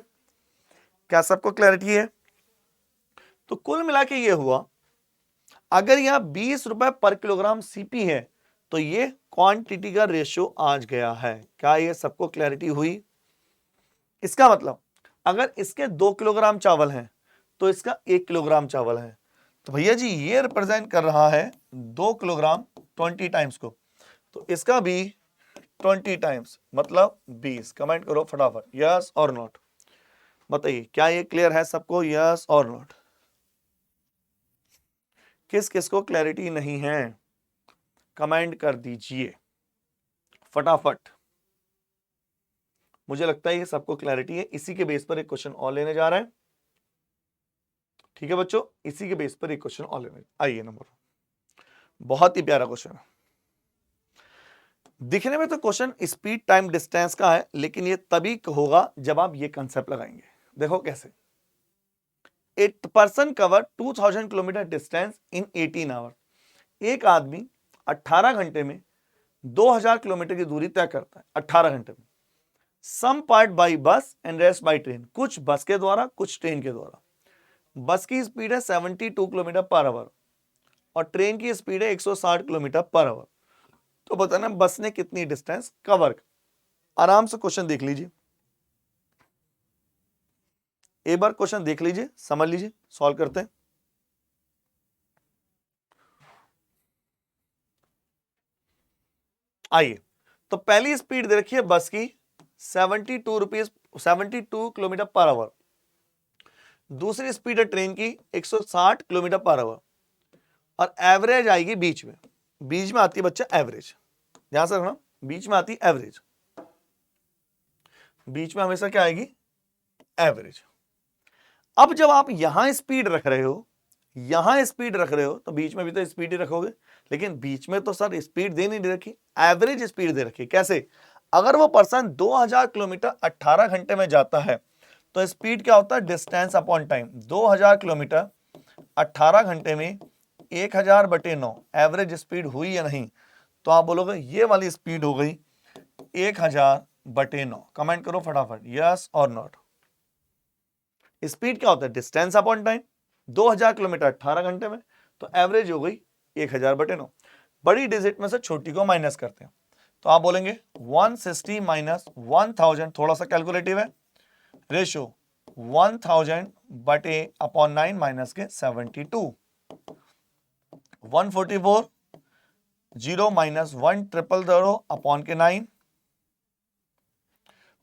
क्या सबको क्लैरिटी है। तो कुल मिला के ये हुआ, अगर यहां 20 रुपए पर किलोग्राम सीपी है तो ये क्वांटिटी का रेशियो आज गया है। क्या ये सबको क्लैरिटी हुई। इसका मतलब अगर इसके 2 किलोग्राम चावल हैं तो इसका 1 किलोग्राम चावल है, तो भैया जी ये रिप्रेजेंट कर रहा है 2 किलोग्राम 20 टाइम्स को, तो इसका भी 20 टाइम्स मतलब 20। कमेंट करो फटाफट, यस और नॉट, बताइए क्या ये क्लियर है सबको, यस और नॉट। किस किस को क्लैरिटी नहीं है कमेंट कर दीजिए फटाफट। मुझे लगता है ये सबको क्लैरिटी है। इसी के बेस पर एक क्वेश्चन और लेने जा रहे हैं, ठीक है बच्चों, इसी के बेस पर एक क्वेश्चन और लेने, आइए नंबर, बहुत ही प्यारा क्वेश्चन है। दिखने में तो क्वेश्चन स्पीड टाइम डिस्टेंस का है, लेकिन ये तभी होगा जब आप ये कंसेप्ट लगाएंगे। देखो कैसे, a person cover 2000 kilometre distance in 18 hour. एक आदमी 18 घंटे में 2000 किलोमीटर की दूरी तय करता है 18 घंटे में। Some part by bus and rest by train, कुछ बस के द्वारा कुछ ट्रेन के द्वारा। बस की स्पीड है 72 किलोमीटर पर आवर और ट्रेन की स्पीड है 160 किलोमीटर पर आवर। तो बताना बस ने कितनी डिस्टेंस कवर। आराम से क्वेश्चन देख लीजिए, एक बार क्वेश्चन देख लीजिए, समझ लीजिए, सॉल्व करते हैं। आइए, तो पहली स्पीड दे रखी है बस की 72 किलोमीटर पर आवर, दूसरी स्पीड है ट्रेन की 160 किलोमीटर पर आवर, और एवरेज आएगी बीच में। बीच में आती है बच्चा एवरेज, ध्यान से रखना, बीच में आती एवरेज, बीच में हमेशा क्या आएगी एवरेज। अब जब आप यहां स्पीड रख रहे हो, यहां स्पीड रख रहे हो, तो बीच में भी तो स्पीड ही रखोगे, लेकिन बीच में तो सर स्पीड दे नहीं दे रखी, एवरेज स्पीड दे रखी। कैसे, अगर वो पर्सन 2000 किलोमीटर 18 घंटे में जाता है तो स्पीड क्या होता है डिस्टेंस अपॉन टाइम। 2000 किलोमीटर 18 घंटे में 1000/9 एवरेज स्पीड हुई या नहीं, तो आप बोलोगे ये वाली स्पीड हो गई 1000/9। कमेंट करो फटाफट, यस और नॉट। स्पीड क्या होता है डिस्टेंस अपॉन टाइम, 2000 किलोमीटर 18 घंटे में, तो एवरेज हो गई 1000/9। बड़ी डिजिट में से छोटी को माइनस करते हैं, तो आप बोलेंगे 160 माइनस 1000, थोड़ा सा कैलकुलेटिव है, रेशियो 1000/9 माइनस के 72, 144, 0 माइनस 1000 अपॉन के 9,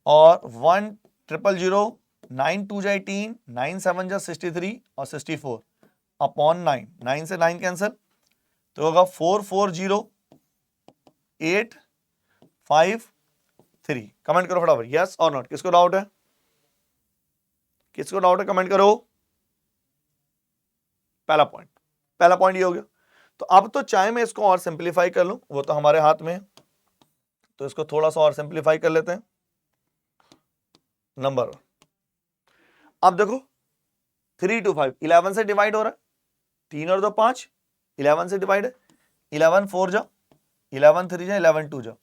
और 1000, 9 2 जा 18, 9 7 जा 63 और 64 अपॉन 9, 9 से 9 कैंसिल, तो होगा 440853। कमेंट करो फटाफट, यस और नॉट। किसको डाउट है, किसको डाउट है कमेंट करो। पहला पॉइंट ये हो गया। तो अब तो चाहे मैं इसको और सिंप्लीफाई कर लूं, वो तो हमारे हाथ में है, तो इसको थोड़ा सा और सिंप्लीफाई कर लेते हैं। नंबर 1। अब देखो 3 to 5 11 से डिवाइड हो रहा है, 3 और 2 5, 11 से डिवाइड है, 11 4 जा, 11 3 जा, 11 2 जा,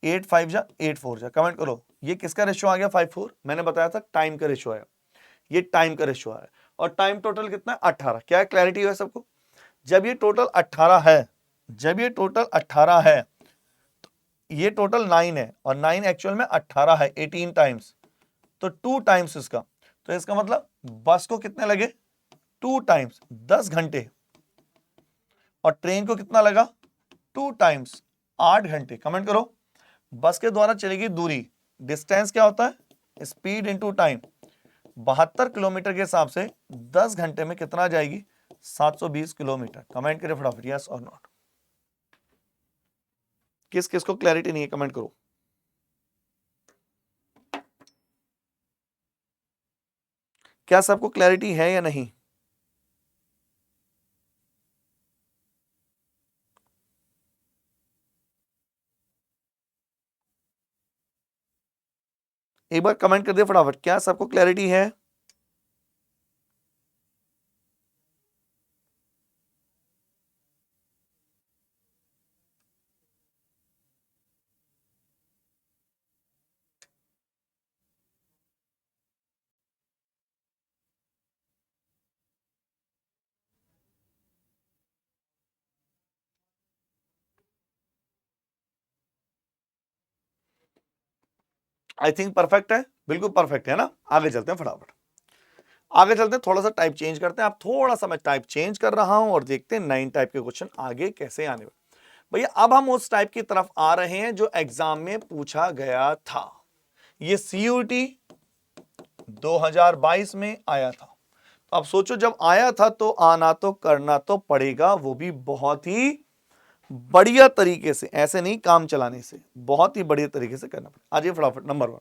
8 5 जा, 8 4 जा। कमेंट करो ये किसका रेशियो आ गया 5 4। मैंने बताया था टाइम का रेशियो आया, ये टाइम का रेशियो आया। और टाइम टोटल कितना है 18। क्या क्लैरिटी है सबको? जब ये टोटल 18 है, जब ये टोटल 18 है, ये टोटल 9 है और 9 एक्चुअल में 18 है 18 टाइम्स, तो 2 टाइम्स इसका। तो इसका मतलब बस को कितने लगे 2 टाइम्स 10 घंटे, और ट्रेन को कितना लगा 2 टाइम्स 8 घंटे। कमेंट करो बस के द्वारा चलेगी दूरी, डिस्टेंस क्या होता है स्पीड इनटू टाइम। 72 किलोमीटर के हिसाब से 10 घंटे में कितना जाएगी 720 किलोमीटर। कमेंट करें फटाफट यस और नॉट। किस किस को क्लैरिटी नहीं है कमेंट करो। क्या सबको क्लैरिटी है या नहीं? एक बार कमेंट कर दे फटाफट, क्या सबको क्लैरिटी है? आई थिंक परफेक्ट है, बिल्कुल परफेक्ट है ना। आगे चलते हैं फटाफट, आगे चलते हैं, थोड़ा सा टाइप चेंज करते हैं। आप थोड़ा सा मैं टाइप चेंज कर रहा हूं और देखते हैं 9 टाइप के क्वेश्चन आगे कैसे आने वाले। भैया अब हम उस टाइप की तरफ आ रहे हैं जो एग्जाम में पूछा गया था। ये सीयूटी 2022 में आया था। अब सोचो जब आया था तो आना तो करना तो पड़ेगा, वो भी बहुत ही बढ़िया तरीके से, ऐसे नहीं काम चलाने से, बहुत ही बढ़िया तरीके से करना पड़ेगा। आज ये फटाफट नंबर 1,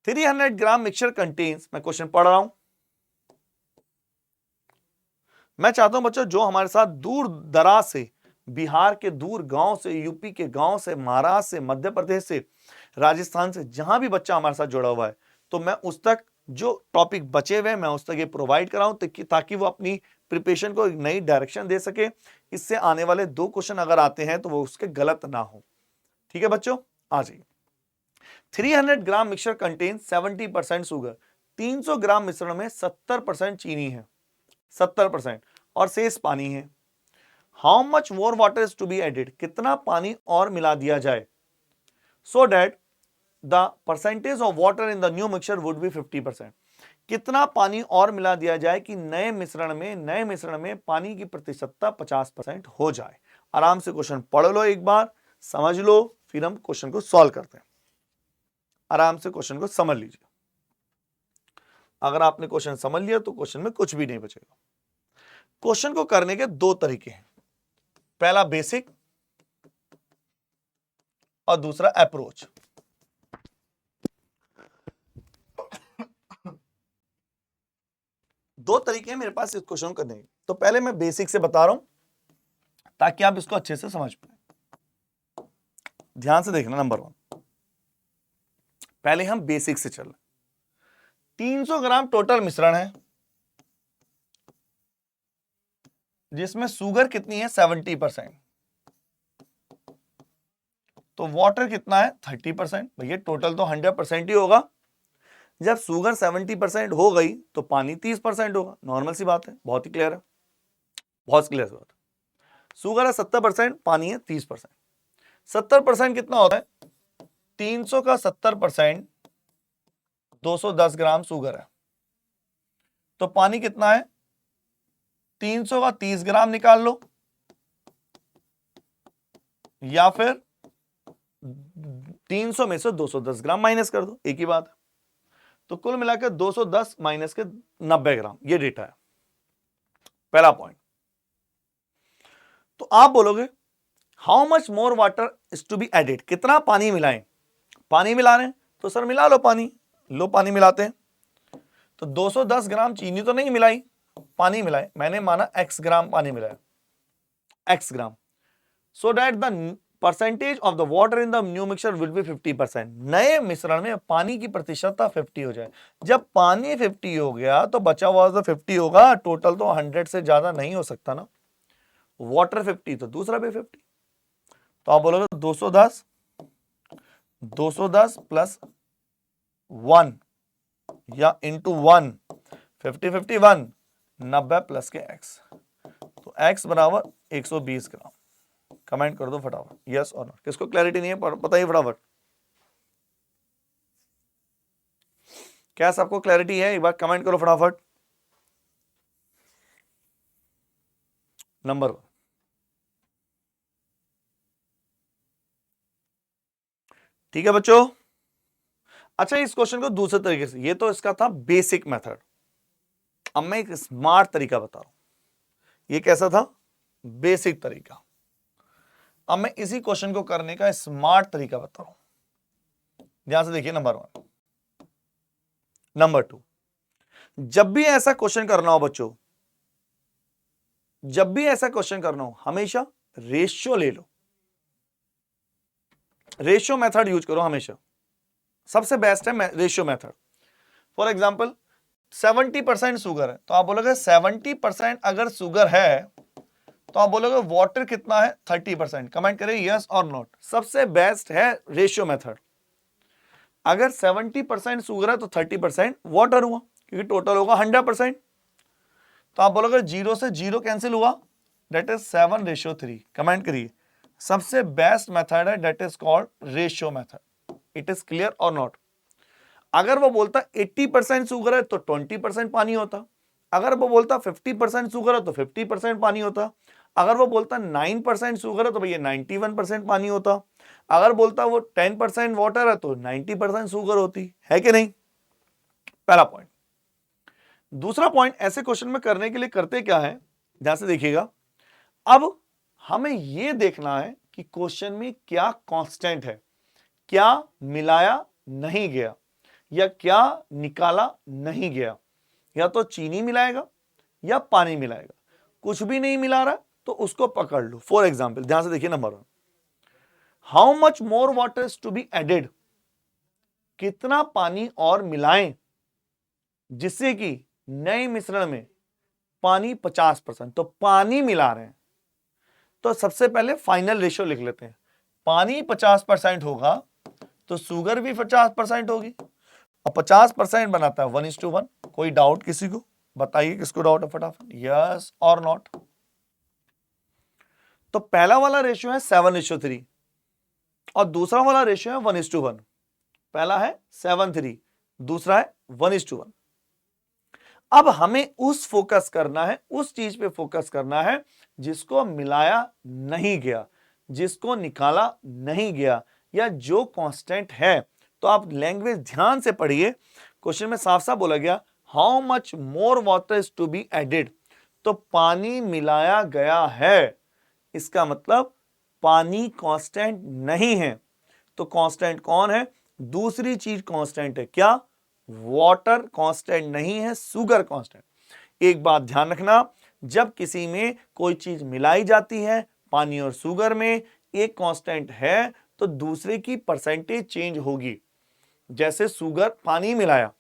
300 ग्राम मिक्सचर कंटेन्स, मैं क्वेश्चन पढ़ रहा हूं। मैं चाहता हूं बच्चों जो हमारे साथ दूर दराज से, बिहार के दूर गांव से, यूपी के गांव से, महाराष्ट्र से, मध्य प्रदेश से, राजस्थान से, जहां भी बच्चा हमारे साथ जुड़ा हुआ है, तो मैं उस तक जो टॉपिक बचे हुए मैं उस तक ये प्रोवाइड कराऊं ताकि वो अपनी प्रिपरेशन को एक नई डायरेक्शन दे सके। इससे आने वाले 2 क्वेश्चन अगर आते हैं तो वो उसके गलत ना हो। ठीक है बच्चों, आ जाइए। 300 ग्राम मिक्सचर कंटेन 70% शुगर, 300 ग्राम मिश्रण में 70% चीनी है, 70% और शेष पानी है। How much more water is to be added, कितना पानी और मिला दिया जाए, so that the percentage of water in the new mixture would be 50%। कितना पानी और मिला दिया जाए कि नए मिश्रण में पानी की प्रतिशतता 50% हो जाए। आराम से क्वेश्चन पढ़ लो, एक बार समझ लो, फिर हम क्वेश्चन को सॉल्व करते हैं। आराम से क्वेश्चन को समझ लीजिए। अगर आपने क्वेश्चन समझ लिया तो क्वेश्चन में कुछ भी नहीं बचेगा। क्वेश्चन को करने के 2 तरीके हैं, पहला बेसिक और दूसरा अप्रोच। दो तरीके हैं मेरे पास इस क्वेश्चन को करने के। तो पहले मैं बेसिक से बता रहा हूं ताकि आप इसको अच्छे से समझ पाए। ध्यान से देखना, नंबर 1, पहले हम बेसिक से चल। 300 ग्राम टोटल मिश्रण है जिसमें शुगर कितनी है 70%, तो वाटर कितना है 30%। भैया टोटल तो 100% ही होगा। जब शुगर 70% हो गई तो पानी 30% होगा, नॉर्मल सी बात है, बहुत ही क्लियर है, बहुत क्लियर बात है। शुगर है 70%, पानी है 30%। 70% कितना होता है 300 का 70%, 210 ग्राम शुगर है, तो पानी कितना है 300 का 30 ग्राम निकाल लो, या फिर 300 में से 210 ग्राम माइनस कर दो, एक ही बात है। तो कुल मिलाकर 210 माइनस के 90 ग्राम, ये डेटा है, पहला पॉइंट। तो आप बोलोगे how much more water is to be added, कितना पानी मिलाएं। पानी मिला रहे हैं तो सर मिला लो पानी, लो पानी मिलाते हैं। तो 210 ग्राम चीनी तो नहीं मिलाई, पानी मिलाए, मैंने माना x ग्राम पानी मिलाया, x gram, so that the percentage of the water in the new mixture will be 50%। नए मिश्रण में पानी की प्रतिशतता 50 हो जाए। जब पानी 50 हो गया तो बचा हुआ तो 50 होगा, टोटल तो 100 से ज्यादा नहीं हो सकता ना। वाटर 50 तो दूसरा भी 50, तो आप बोलोगे 210 प्लस 1 या इंटू 1, 50 51, 90 प्लस के x, तो x बराबर 120 ग्राम। कमेंट कर दो फटाफट यस और नॉट। किसको क्लैरिटी नहीं है बताइए फटाफट। क्या सबको क्लैरिटी है? एक बार कमेंट करो फटाफट। नंबर 1, ठीक है बच्चों। अच्छा, इस क्वेश्चन को दूसरे तरीके से, ये तो इसका था बेसिक मेथड, अब मैं एक स्मार्ट तरीका बता रहा हूं। ये कैसा था? बेसिक तरीका। अब मैं इसी क्वेश्चन को करने का स्मार्ट तरीका बता रहा हूं। ध्यान से देखिए। नंबर 1। नंबर 2, जब भी ऐसा क्वेश्चन करना हो बच्चों, जब भी ऐसा क्वेश्चन करना हो, हमेशा रेशियो ले लो, रेशियो मेथड यूज करो हमेशा। सबसे बेस्ट है ratio method. For example 70% sugar है, तो आप बोलोगे 70% अगर शुगर है तो आप बोलोगे वाटर कितना है? 30%। कमेंट करें यस और नॉट। सबसे बेस्ट है रेशियो मेथड। अगर 70% शुगर है तो 30% वाटर हुआ, क्योंकि टोटल होगा 100%। तो आप बोलोगे 0 से 0 कैंसिल हुआ, डेट इज 7:3। कमेंट करिए। सबसे बेस्ट मेथड है, that is called ratio method. It is clear और नॉट? अगर वो बोलता 80% शुगर है तो 20% पानी होता। अगर वो बोलता 50% शुगर है तो 50% पानी होता। अगर वो बोलता 9% शुगर है तो भैया 91% पानी होता। अगर बोलता वो 10% वाटर है तो 90% शुगर होती है कि नहीं? पहला पॉइंट। दूसरा पॉइंट, ऐसे क्वेश्चन में करने के लिए करते क्या है, ध्यान से देखिएगा। अब हमें यह देखना है कि क्वेश्चन में क्या कांस्टेंट है, क्या मिलाया नहीं गया या क्या निकाला नहीं गया। या तो चीनी मिलाएगा या पानी मिलाएगा। कुछ भी नहीं मिला रहा तो उसको पकड़ लो। फॉर एग्जाम्पल ध्यान से देखिए। Number 1, how much more water is to be added. कितना पानी और मिलाएं जिससे कि नए मिश्रण में पानी 50%। तो पानी मिला रहे हैं तो सबसे पहले फाइनल रेशियो लिख लेते हैं। पानी 50% होगा तो शुगर भी 50% होगी, और 50% बनाता है 1:1। कोई डाउट किसी को? बताइए किसको डाउट है फटाफट यस और नॉट। तो पहला वाला रेशियो है 7:3 और दूसरा वाला रेशियो है 1:1। पहला है 7:3, दूसरा है 1:1। अब हमें उस फोकस करना है, उस चीज पे फोकस करना है जिसको मिलाया नहीं गया, जिसको निकाला नहीं गया, या जो कांस्टेंट है। तो आप लैंग्वेज ध्यान से पढ़िए। क्वेश्चन में साफ साफ बोला गया how much more water is to be added. तो पानी मिलाया गया है, इसका मतलब पानी कांस्टेंट नहीं है। तो कांस्टेंट कौन है? दूसरी चीज कांस्टेंट है। क्या? वाटर कांस्टेंट नहीं है, शुगर कांस्टेंट। एक बात ध्यान रखना, जब किसी में कोई चीज मिलाई जाती है, पानी और शुगर में एक कांस्टेंट है तो दूसरे की परसेंटेज चेंज होगी। जैसे शुगर, पानी मिलाया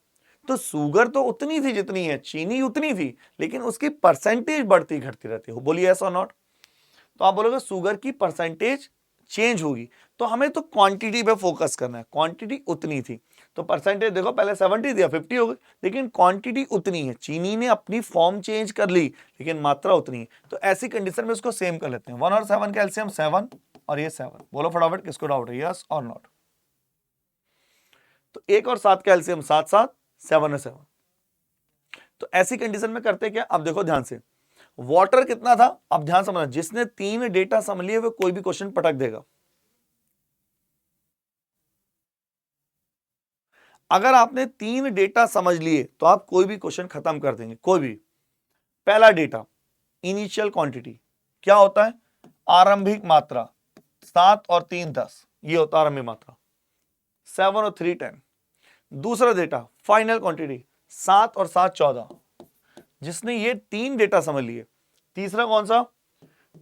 तो शुगर तो उतनी थी जितनी है, चीनी उतनी थी, लेकिन उसकी परसेंटेज बढ़ती घटती रहती है। बोलिए यस और नॉट? तो आप बोलोगे शुगर की परसेंटेज चेंज होगी। तो हमें तो क्वांटिटी पे फोकस करना है। क्वांटिटी उतनी थी तो परसेंटेज देखो, पहले 70 दिया 50 हो गई, लेकिन क्वांटिटी उतनी है। चीनी ने अपनी फॉर्म चेंज कर ली लेकिन मात्रा उतनी है। तो ऐसी कंडीशन में उसको सेम कर लेते हैं। 1 और 7 का एलसीएम 7 और ये 7। बोलो फटाफट किसको डाउट है यस और नॉट? तो 1 और 7 का एलसीएम 7 7, 7 और 7। तो ऐसी कंडीशन में करते क्या? अब देखो ध्यान से, वाटर कितना था? अब ध्यान समझना, जिसने 3 डेटा समझ लिए वो कोई भी क्वेश्चन पटक देगा। अगर आपने 3 डेटा समझ लिए तो आप कोई भी क्वेश्चन खत्म कर देंगे, कोई भी। पहला डेटा इनिशियल क्वांटिटी क्या होता है? आरंभिक मात्रा। 7 और 3 10, ये होता है आरंभिक मात्रा। 7 और 3 10। दूसरा डेटा फाइनल क्वांटिटी, 7 और 7 14। जिसने ये 3 डेटा समझ लिए। तीसरा कौन सा?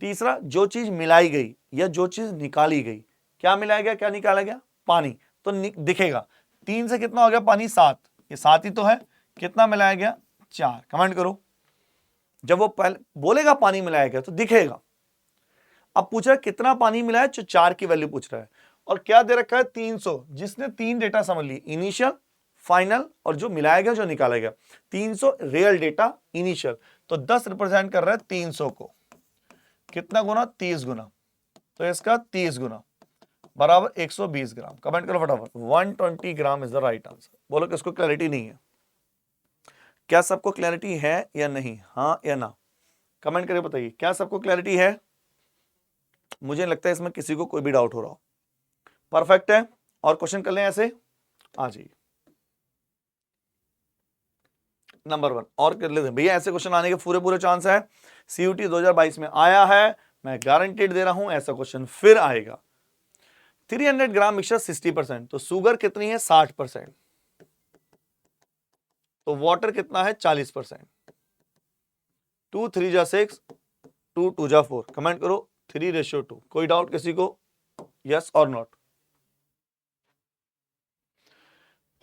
तीसरा जो चीज मिलाई गई, या जो चीज निकाली गई, क्या मिलाया गया, क्या निकाला गया, पानी, तो दिखेगा 3 से कितना हो गया पानी, 7, ये 7 ही तो है, कितना मिलाया गया, 4। कमेंट करो। जब वो पहले बोलेगा पानी मिलाया गया तो दिखेगा। अब पूछ रहा है कितना पानी मिलाया, जो 4 की वैल्यू पूछ रहा है, और क्या दे रखा है 300। जिसने 3 डेटा समझ ली, इनिशियल, फाइनल और जो मिलाया गया, जो निकाला गया। 300 रियल डेटा इनिशियल, तो 10 रिप्रेजेंट कर रहा है 300 को, कितना गुना, 30 गुना, तो इसका 30 गुना बराबर 120 ग्राम। कमेंट करो फटाफट, 120 gram is the right answer. बोलो किसको क्लैरिटी नहीं है, क्या सबको क्लैरिटी है या नहीं, हाँ या ना, कमेंट करके बताइए, क्या सबको क्लैरिटी है। मुझे लगता है इसमें किसी को कोई भी डाउट हो रहा हो। परफेक्ट है, और क्वेश्चन कर लें ऐसे, आ जाइए नंबर 1 और कर लेते हैं भैया। ऐसे क्वेश्चन आने के पूरे चांस है, सीयूटी 2022 में आया है, मैं गारंटेड दे रहा हूं ऐसा क्वेश्चन फिर आएगा। 300 ग्राम मिक्सचर 60%, तो शुगर कितनी है, 60%, तो वाटर कितना है, 40%। 2 3 जा 6, 2 2 जा 4। कमेंट करो 3:2। कोई डाउट किसी को, यस और not.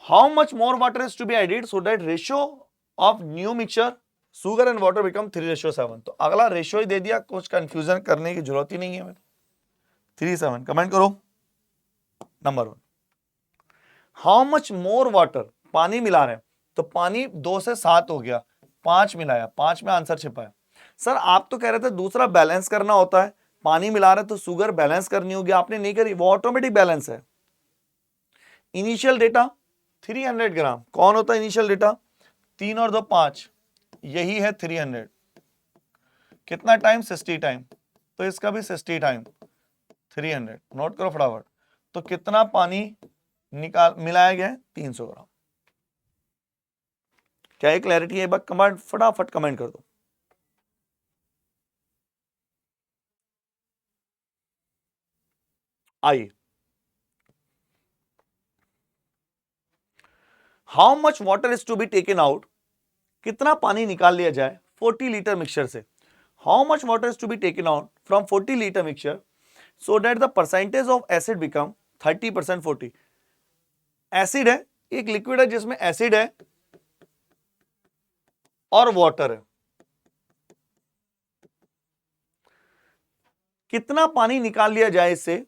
How much more water is to be added so that ratio of new mixture sugar and water become 3:7। तो अगला रेशियो ही दे दिया, कुछ कंफ्यूजन करने की जरूरत ही नहीं है। 3:7। कमेंट करो number 1। How much more water, पानी मिला रहे हैं, तो पानी 2 से 7 हो गया, 5 मिलाया, 5 में आंसर छिपा है। सर आप तो कह रहे थे दूसरा बैलेंस करना होता है, पानी मिला रहे तो शुगर बैलेंस करनी होगी, आपने नहीं करी, वो ऑटोमेटिक बैलेंस है। इनिशियल डेटा 300 ग्राम, कौन होता है इनिशियल डेटा, 3 और 2 5, यही है 300। कितना टाइम, 60 टाइम, तो इसका भी 60 टाइम 300। नोट करो फटाफट। तो कितना पानी मिलाया गया है, 300 ग्राम। क्या ये क्लैरिटी है, एक बार कमेंट फटाफट कमेंट कर दो। आइए, how much water is to be taken out, कितना पानी निकाल लिया जाए 40 लीटर मिक्सचर से। How much water is to be taken out from 40 litre mixture so that the percentage of acid become 30%। 40 acid है, एक लिक्विड है जिसमें एसिड है और वाटर है। कितना पानी निकाल लिया जाए इससे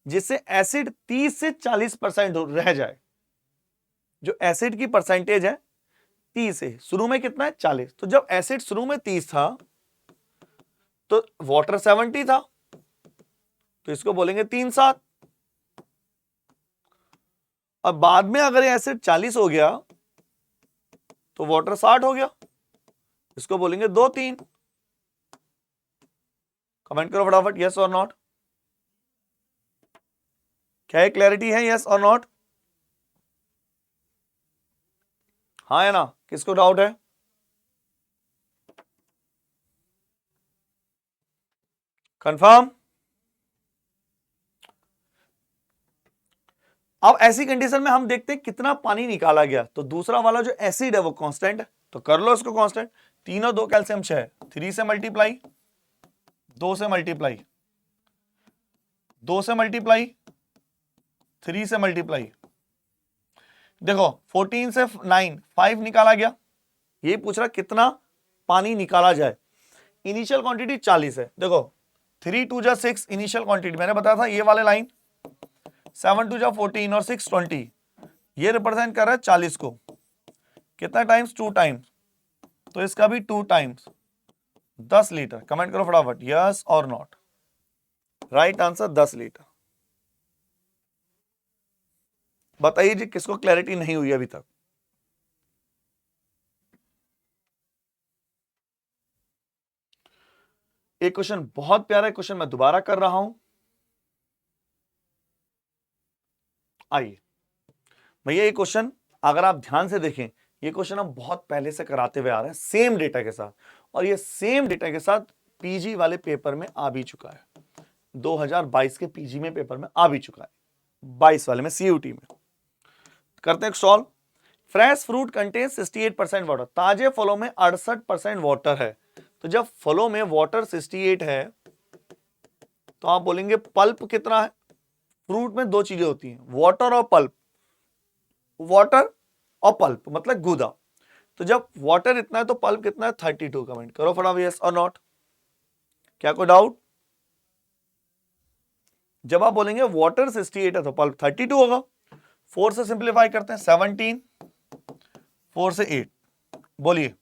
जिससे एसिड 30 से 40% रह जाए। जो एसिड की परसेंटेज है 30 है, शुरू में कितना है 40, तो जब एसिड शुरू में 30 था तो वाटर 70 था, तो इसको बोलेंगे 3/7। अब बाद में अगर एसिड 40 हो गया तो वाटर 60 हो गया, इसको बोलेंगे 2/3। कमेंट करो फटाफट, यस और नॉट। क्या है क्लैरिटी है, यस और नॉट, हाँ या ना, किसको डाउट है। कंफर्म। अब ऐसी कंडीशन में हम देखते हैं कितना पानी निकाला गया, तो दूसरा वाला जो एसिड है वो कांस्टेंट है, तो कर लो इसको कांस्टेंट। 3 और 2 कैल्शियम 6, 3 से मल्टीप्लाई, 2 से मल्टीप्लाई, 2 से मल्टीप्लाई, 3 से मल्टीप्लाई। देखो 14 से 9 5 निकाला गया, ये पूछ रहा कितना पानी निकाला जाए। इनिशियल क्वांटिटी 40 है, देखो 3 2 जा 6 इनिशियल क्वांटिटी मैंने बताया था, ये वाले लाइन 7 2 जा 14 और 6 20, ये रिप्रेजेंट कर रहा है 40 को। कितना टाइम्स, 2 टाइम्स, तो इसका भी 2 टाइम्स 10 लीटर। कमेंट करो फटाफट, यस और नॉट। Right answer 10 litre. बताइए जी किसको क्लैरिटी नहीं हुई अभी तक। एक क्वेश्चन बहुत प्यारा क्वेश्चन मैं दोबारा कर रहा हूं, आइए भैया। ये क्वेश्चन अगर आप ध्यान से देखें, ये क्वेश्चन हम बहुत पहले से कराते हुए आ रहे हैं सेम डेटा के साथ, और ये सेम डेटा के साथ पीजी वाले पेपर में आ भी चुका है, 2022 के पीजी में पेपर में आ भी चुका है, 22 वाले में सीयूटी में। करते हैं solve. Fresh fruit contain 68% water, ताजे फलों में 68% वाटर है, तो जब फलों में वाटर 68 है तो आप बोलेंगे पल्प कितना है। फ्रूट में दो चीजें होती हैं, वाटर और पल्प। वाटर और पल्प मतलब गूदा। तो जब वाटर इतना है तो पल्प कितना है 32। कमेंट करो फटाफट यस और नॉट। क्या कोई डाउट? जब आप बोलेंगे वाटर 68 है तो पल्प 32 होगा। 4 से सिंप्लीफाई करते हैं 17, 4 से 8, बोलिए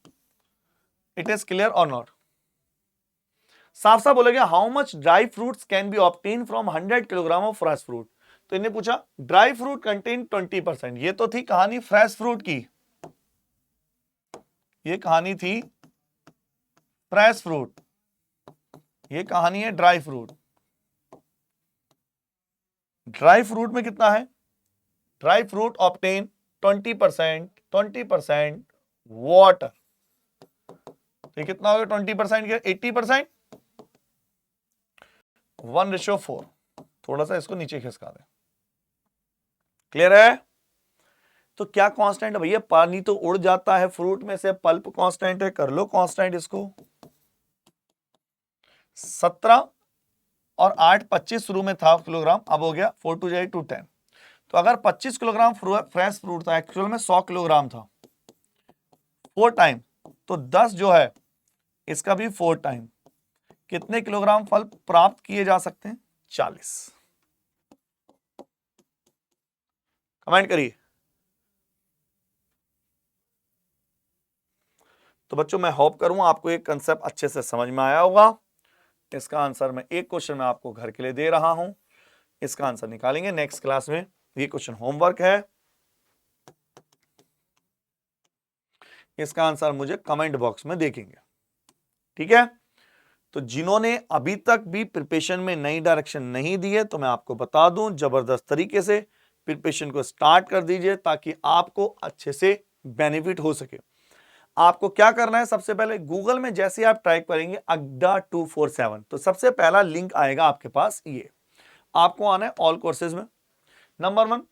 इट इज क्लियर और नॉट। साफ साफ बोलेंगे how much dry fruits can be obtain from 100 kilogram of fresh fruit. तो इन्हें पूछा ड्राई फ्रूट कंटेन 20%। ये तो थी कहानी फ्रेश फ्रूट की, ये कहानी थी फ्रेश फ्रूट, ये कहानी है ड्राई फ्रूट। ड्राई फ्रूट में कितना है? Dry fruit obtain 20%, 20% water. तो ये कितना हो गया 20% के 80%, 1:4। थोड़ा सा इसको नीचे खिसका दें। क्लियर है? तो क्या कांस्टेंट है भैया? पानी तो उड़ जाता है फ्रूट में से, पल्प कांस्टेंट है, कर लो कांस्टेंट इसको। 17 और 8 25 शुरू में था किलोग्राम, अब हो गया 4 2 10। तो अगर 25 किलोग्राम फ्रेश फ्रूट था, एक्चुअल में 100 किलोग्राम था, 4 टाइम, तो 10 जो है इसका भी 4 टाइम। कितने किलोग्राम फल प्राप्त किए जा सकते हैं? 40। कमेंट करिए। तो बच्चों मैं होप करूंगा आपको एक कंसेप्ट अच्छे से समझ में आया होगा। इसका आंसर मैं एक क्वेश्चन में आपको घर के लिए दे रहा हूं, इसका आंसर निकालेंगे नेक्स्ट क्लास में। ये क्वेश्चन होमवर्क है, इसका आंसर मुझे कमेंट बॉक्स में देखेंगे, ठीक है। तो जिन्होंने अभी तक भी प्रिपरेशन में नई डायरेक्शन नहीं दी है, तो मैं आपको बता दूं जबरदस्त तरीके से प्रिपरेशन को स्टार्ट कर दीजिए ताकि आपको अच्छे से बेनिफिट हो सके। आपको क्या करना है, सबसे पहले गूगल में जैसे आप टाइप करेंगे अड्डा 247, तो सबसे पहला लिंक आएगा आपके पास। ये आपको आना है ऑल कोर्सेज में। नंबर 1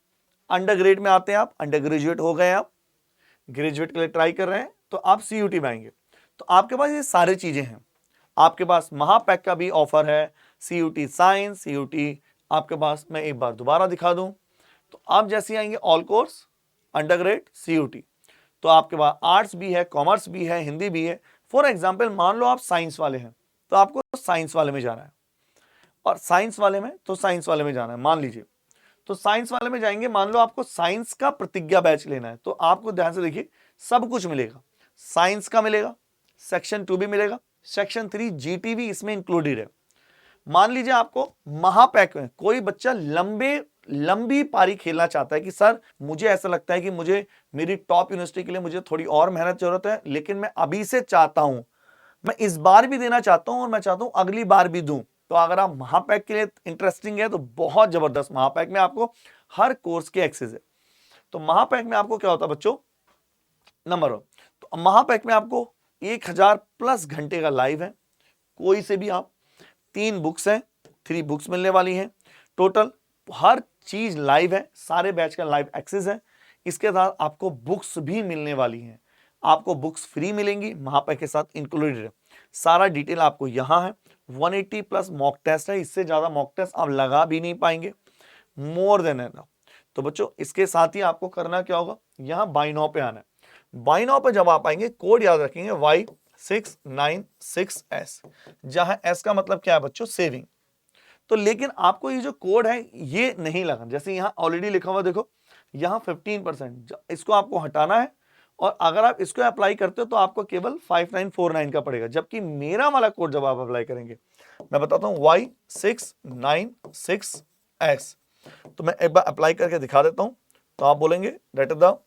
अंडर ग्रेड में आते हैं आप, अंडर ग्रेजुएट हो गए आप, ग्रेजुएट के लिए ट्राई कर रहे हैं तो आप सीयूटी में आएंगे। तो आपके पास ये सारी चीजें हैं। आपके पास महापैक का भी ऑफर है, सीयूटी साइंस, सीयूटी आपके पास, मैं एक बार दोबारा दिखा दूं। तो आप जैसे आएंगे all course, under grade, CUET, तो आपके पास आर्ट्स भी है, कॉमर्स भी है, हिंदी भी है। फॉर एग्जाम्पल मान लो आप साइंस वाले हैं तो आपको साइंस वाले में जाना है, और साइंस वाले में तो साइंस वाले में जाना है मान लीजिए। तो साइंस वाले में जाएंगे, मान लो आपको साइंस का प्रतिज्ञा बैच लेना है, तो आपको ध्यान से देखिए सब कुछ मिलेगा। साइंस का मिलेगा, सेक्शन 2 भी मिलेगा, सेक्शन 3 जीटी भी इसमें इंक्लूडेड है। मान लीजिए आपको महापैक में कोई बच्चा लंबी पारी खेलना चाहता है कि सर मुझे ऐसा लगता है कि मुझे मेरी टॉप यूनिवर्सिटी के लिए मुझे थोड़ी और मेहनत जरूरत है, लेकिन मैं अभी से चाहता हूं, मैं इस बार भी देना चाहता हूं और मैं चाहता हूं अगली बार भी दूं। तो अगर आप महापैक के लिए इंटरेस्टिंग है तो बहुत जबरदस्त, महापैक में आपको हर कोर्स के एक्सेस है। तो महापैक में आपको क्या होता है बच्चों, नंबर 1 तो महापैक में आपको 1000 प्लस घंटे का लाइव है, कोई से भी आप 3 बुक्स हैं, 3 बुक्स मिलने वाली हैं टोटल, हर चीज लाइव है, सारे बैच का लाइव एक्सेस है। इसके साथ आपको बुक्स भी मिलने वाली हैं, आपको बुक्स फ्री मिलेंगी, महापैक के साथ इंक्लूडेड है। सारा डिटेल आपको यहां है। 180 प्लस मॉक टेस्ट है, इससे ज्यादा मॉक टेस्ट आप लगा भी नहीं पाएंगे, मोर देन एनफ। तो बच्चों इसके साथ ही आपको करना क्या होगा, यहां बाय नाउ पे आना है। बाय नाउ पे जब आप आएंगे कोड याद रखेंगे Y696S, जहां S का मतलब क्या है बच्चों, सेविंग। तो लेकिन आपको ये जो कोड है ये नहीं लगा, जैसे यहां ऑलरेडी लिखा हुआ देखो, यहां 15%, इसको आपको हटाना है, और अगर आप इसको अप्लाई करते हो तो आपको केवल 5949 का पड़ेगा। जबकि मेरा वाला कोड जब आप अप्लाई करेंगे, मैं बताता हूं Y696S, तो मैं एक बार अप्लाई करके दिखा देता हूं। तो आप बोलेंगे दैट इज द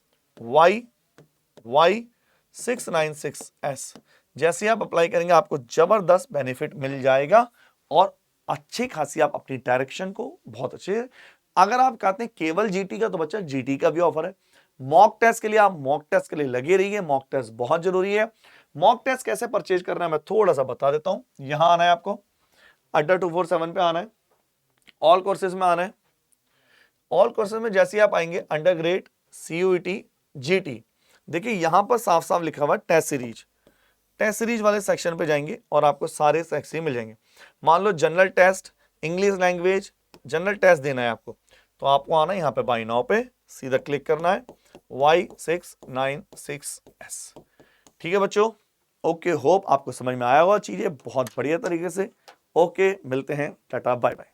Y696S, जैसे आप अप्लाई करेंगे आपको जबरदस्त बेनिफिट मिल जाएगा, और अच्छी खासी आप अपनी डायरेक्शन को बहुत अच्छे। अगर आप कहते हैं केवल जीटी का, तो बच्चा जीटी का भी ऑफर है। मॉक टेस्ट के लिए आप मॉक टेस्ट के लिए लगे रहिए, मॉक टेस्ट बहुत जरूरी है। मॉक टेस्ट कैसे परचेज करना है मैं थोड़ा सा बता देता हूं। यहां आना है आपको, अड्डा 247 पे आना है, ऑल कोर्सेज में आना है। ऑल कोर्सेज में जैसे आप आएंगे अंडर ग्रेड, सीयूईटी, जीटी, देखिए यहां पर साफ साफ लिखा हुआ टेस्ट सीरीज, टेस्ट सीरीज वाले सेक्शन पे जाएंगे और आपको सारे सेक्शन मिल जाएंगे। मान लो general test, English language general test देना है आपको, तो आपको आना है यहाँ पे बाय नाउ पे सीधा क्लिक करना है Y696S। ठीक है बच्चों, ओके, होप आपको समझ में आया होगा चीजें बहुत बढ़िया तरीके से। ओके, मिलते हैं, टाटा बाय बाय।